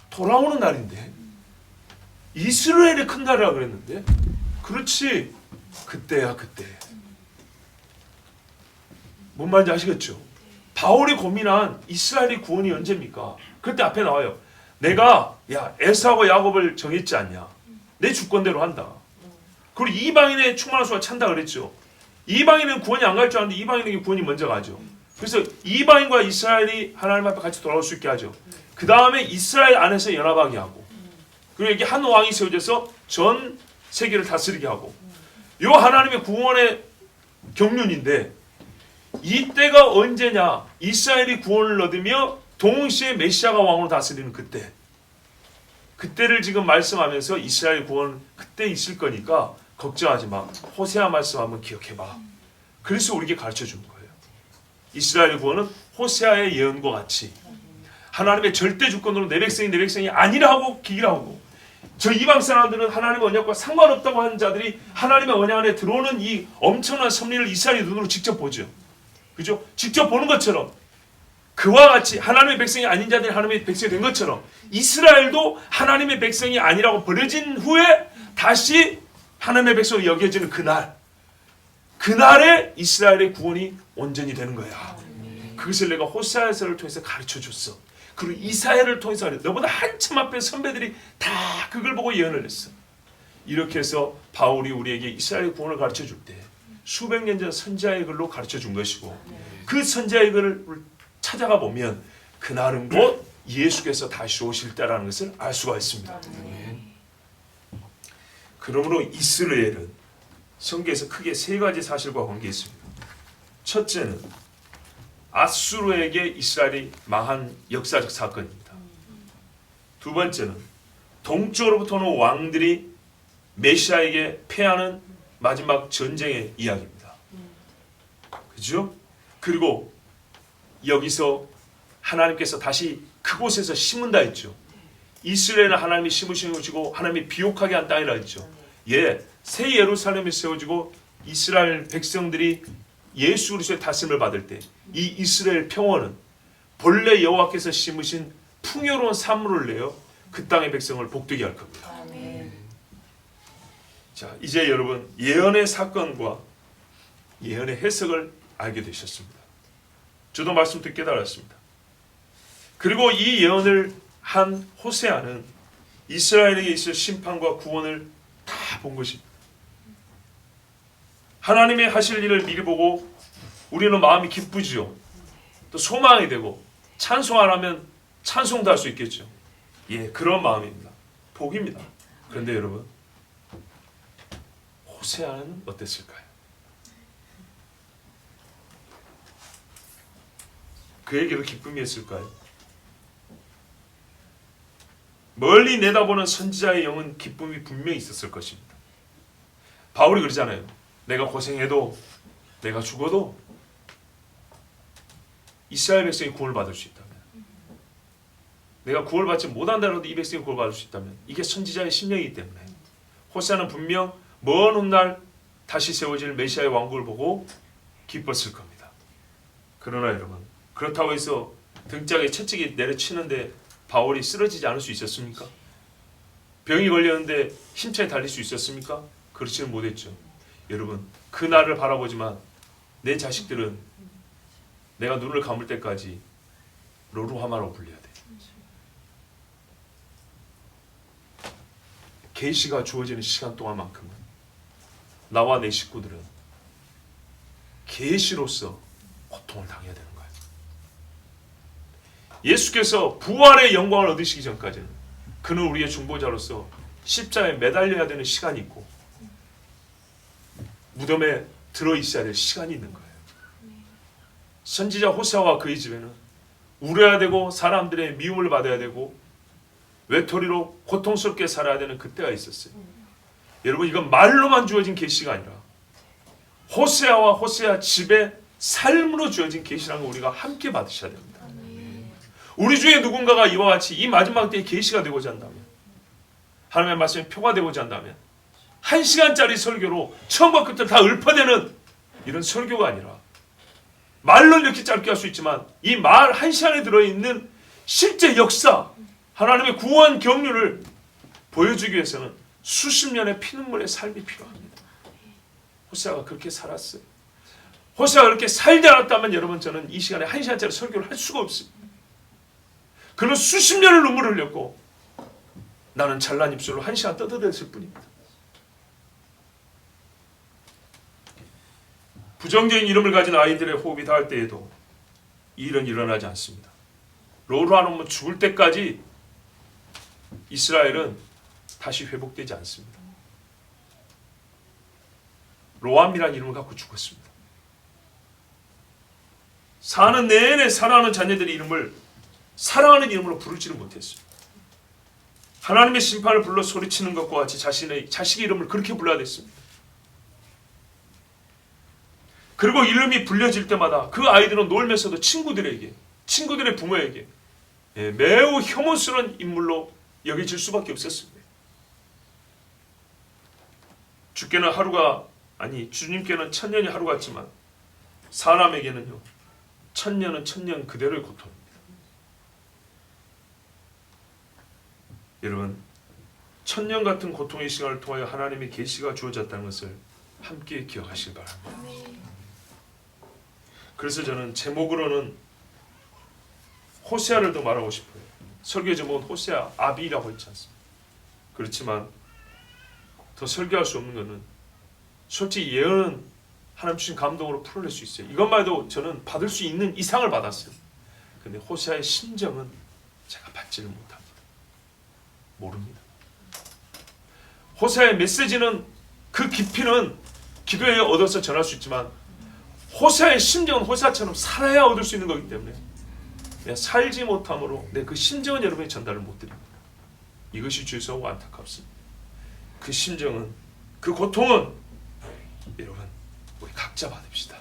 돌아오는 날인데 이스라엘의 큰 날이라 그랬는데 그렇지 그때야 그때. 뭔 말인지 아시겠죠? 바울이 고민한 이스라엘의 구원이 언제입니까? 그때 앞에 나와요. 내가 에사와 야곱을 정했지 않냐? 내 주권대로 한다. 그리고 이방인의 충만한 수가 찬다 그랬죠. 이방인은 구원이 안 갈 줄 알았는데 이방인에게 구원이 먼저 가죠. 그래서 이방인과 이스라엘이 하나님 앞에 같이 돌아올 수 있게 하죠. 그 다음에 이스라엘 안에서 연합하게 하고 그리고 이게 한 왕이 세워져서 전 세계를 다스리게 하고 이 하나님의 구원의 경륜인데 이때가 언제냐? 이스라엘이 구원을 얻으며 동시에 메시아가 왕으로 다스리는 그때. 그때를 지금 말씀하면서 이스라엘 구원 그때 있을 거니까 걱정하지 마. 호세아 말씀 한번 기억해봐. 그래서 우리에게 가르쳐 주는 거예요. 이스라엘 구원은 호세아의 예언과 같이 하나님의 절대 주권으로 내 백성이 아니라 하고 기기라고 저 이방 사람들은 하나님의 언약과 상관없다고 하는 자들이 하나님의 언약 안에 들어오는 이 엄청난 섭리를 이스라엘의 눈으로 직접 보죠. 그죠? 직접 보는 것처럼 그와 같이 하나님의 백성이 아닌 자들이 하나님의 백성이 된 것처럼 이스라엘도 하나님의 백성이 아니라고 버려진 후에 다시 하나님의 백성으로 여겨지는 그날에 이스라엘의 구원이 온전히 되는 거야. 그것을 내가 호세아서를 통해서 가르쳐줬어. 그리고 이사야를 통해서 너보다 한참 앞에 선배들이 다 그걸 보고 예언을 했어. 이렇게 해서 바울이 우리에게 이스라엘 구원을 가르쳐줄 때 수백 년 전 선지자의 글로 가르쳐준 것이고 그 선지자의 글을 찾아가 보면 그날은 곧 예수께서 다시 오실 때라는 것을 알 수가 있습니다. 그러므로 이스라엘은 성경에서 크게 세 가지 사실과 관계 있습니다. 첫째는 아수르에게 이스라엘이 망한 역사적 사건입니다. 두 번째는 동쪽으로부터 오는 왕들이 메시아에게 패하는 마지막 전쟁의 이야기입니다. 그죠? 그리고 여기서 하나님께서 다시 그곳에서 심은다 했죠. 이스라엘은 하나님이 심으신 곳이고 하나님이 비옥하게 한 땅이라 했죠. 예, 새 예루살렘이 세워지고 이스라엘 백성들이 예수 그리스도의 다스림을 받을 때 이 이스라엘 평원은 본래 여호와께서 심으신 풍요로운 산물을 내어 그 땅의 백성을 복되게 할 겁니다. 자, 이제 여러분 예언의 사건과 예언의 해석을 알게 되셨습니다. 저도 말씀 듣게 깨달았습니다. 그리고 이 예언을 한 호세아는 이스라엘에게 있을 심판과 구원을 다 본 것입니다. 하나님의 하실 일을 미리 보고 우리는 마음이 기쁘지요. 또 소망이 되고 찬송 안 하면 찬송도 할 수 있겠죠. 예, 그런 마음입니다. 복입니다. 그런데 여러분, 호세아는 어땠을까요? 그에게도 기쁨이 있을까요? 멀리 내다보는 선지자의 영은 기쁨이 분명히 있었을 것입니다. 바울이 그러잖아요. 내가 고생해도 내가 죽어도 이스라엘 백성이 구원을 받을 수 있다면, 내가 구원을 받지 못한다라도 이 백성이 구원을 받을 수 있다면, 이게 선지자의 심령이기 때문에 호세아는 분명 먼 훗날 다시 세워질 메시아의 왕국을 보고 기뻤을 겁니다. 그러나 여러분, 그렇다고 해서 등짝에 채찍이 내려치는데 바울이 쓰러지지 않을 수 있었습니까? 병이 걸렸는데 힘차게 달릴 수 있었습니까? 그렇지는 못했죠. 여러분, 그 날을 바라보지만 내 자식들은 내가 눈을 감을 때까지 로루하마로 불려야 돼. 계시가 주어지는 시간 동안만큼은 나와 내 식구들은 계시로서 고통을 당해야 되는 거예요. 예수께서 부활의 영광을 얻으시기 전까지는 그는 우리의 중보자로서 십자가에 매달려야 되는 시간이 있고 무덤에 들어있어야 될 시간이 있는 거예요. 선지자 호세아와 그의 집에는 울어야 되고 사람들의 미움을 받아야 되고 외톨이로 고통스럽게 살아야 되는 그때가 있었어요. 여러분, 이건 말로만 주어진 계시가 아니라 호세아와 호세아 집의 삶으로 주어진 계시라는 걸 우리가 함께 받으셔야 됩니다. 우리 중에 누군가가 이와 같이 이 마지막 때에 계시가 되고자 한다면, 하나님의 말씀에 표가 되고자 한다면 1시간짜리 설교로 처음과 끝을 다 읊어내는 이런 설교가 아니라, 말로 이렇게 짧게 할 수 있지만 이 말 1시간에 들어있는 실제 역사, 하나님의 구원 경륜을 보여주기 위해서는 수십 년의 피눈물의 삶이 필요합니다. 호세아가 그렇게 살았어요. 호세아가 그렇게 살지 않았다면 여러분, 저는 이 시간에 1시간짜리 설교를 할 수가 없습니다. 그는 수십 년을 눈물을 흘렸고 나는 잘난 입술로 1시간 떠들었을 뿐입니다. 부정적인 이름을 가진 아이들의 호흡이 닿을 때에도 이 일은 일어나지 않습니다. 로루하노면 죽을 때까지 이스라엘은 다시 회복되지 않습니다. 로암이라는 이름을 갖고 죽었습니다. 사는 내내 사랑하는 자녀들의 이름을 사랑하는 이름으로 부르지를 못했어요. 하나님의 심판을 불러 소리치는 것과 같이 자식의 이름을 그렇게 불러야 됐습니다. 그리고 이름이 불려질 때마다 그 아이들은 놀면서도 친구들에게, 친구들의 부모에게 매우 혐오스러운 인물로 여겨질 수밖에 없었습니다. 주께는 하루가, 아니 주님께는 천년이 하루 같지만 사람에게는요, 천년은 천년 그대로의 고통입니다. 여러분, 천년 같은 고통의 시간을 통하여 하나님의 계시가 주어졌다는 것을 함께 기억하시기 바랍니다. 그래서 저는 제목으로는 호세아를 더 말하고 싶어요. 설교 제목은 호세아 아비라고 했지 않습니까? 그렇지만 더 설교할 수 없는 것은, 솔직히 예언은 하나님 주신 감동으로 풀어낼 수 있어요. 이것만 해도 저는 받을 수 있는 이상을 받았어요. 근데 호세아의 심정은 제가 받지를 못합니다. 모릅니다. 호세아의 메시지는, 그 깊이는 기도에 얻어서 전할 수 있지만 호세아의 심정은 호세아처럼 살아야 얻을 수 있는 거기 때문에 내가 살지 못함으로 내 그 심정은 여러분이 전달을 못 드립니다. 이것이 죄송하고 안타깝습니다. 그 심정은, 그 고통은 여러분 우리 각자 받읍시다.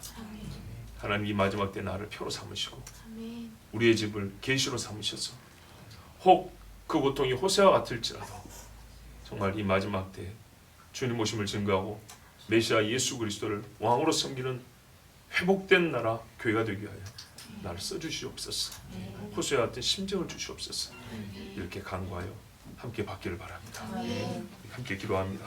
하나님 이 마지막 때 나를 표로 삼으시고 아멘. 우리의 집을 계시로 삼으셔서 혹 그 고통이 호세와 같을지라도 정말 이 마지막 때 주님 오심을 증거하고 메시아 예수 그리스도를 왕으로 섬기는 회복된 나라 교회가 되기 위하여 나를 써주시옵소서. 호세와 같은 심정을 주시옵소서. 이렇게 간구하여 함께 받기를 바랍니다. 함께 기도합니다.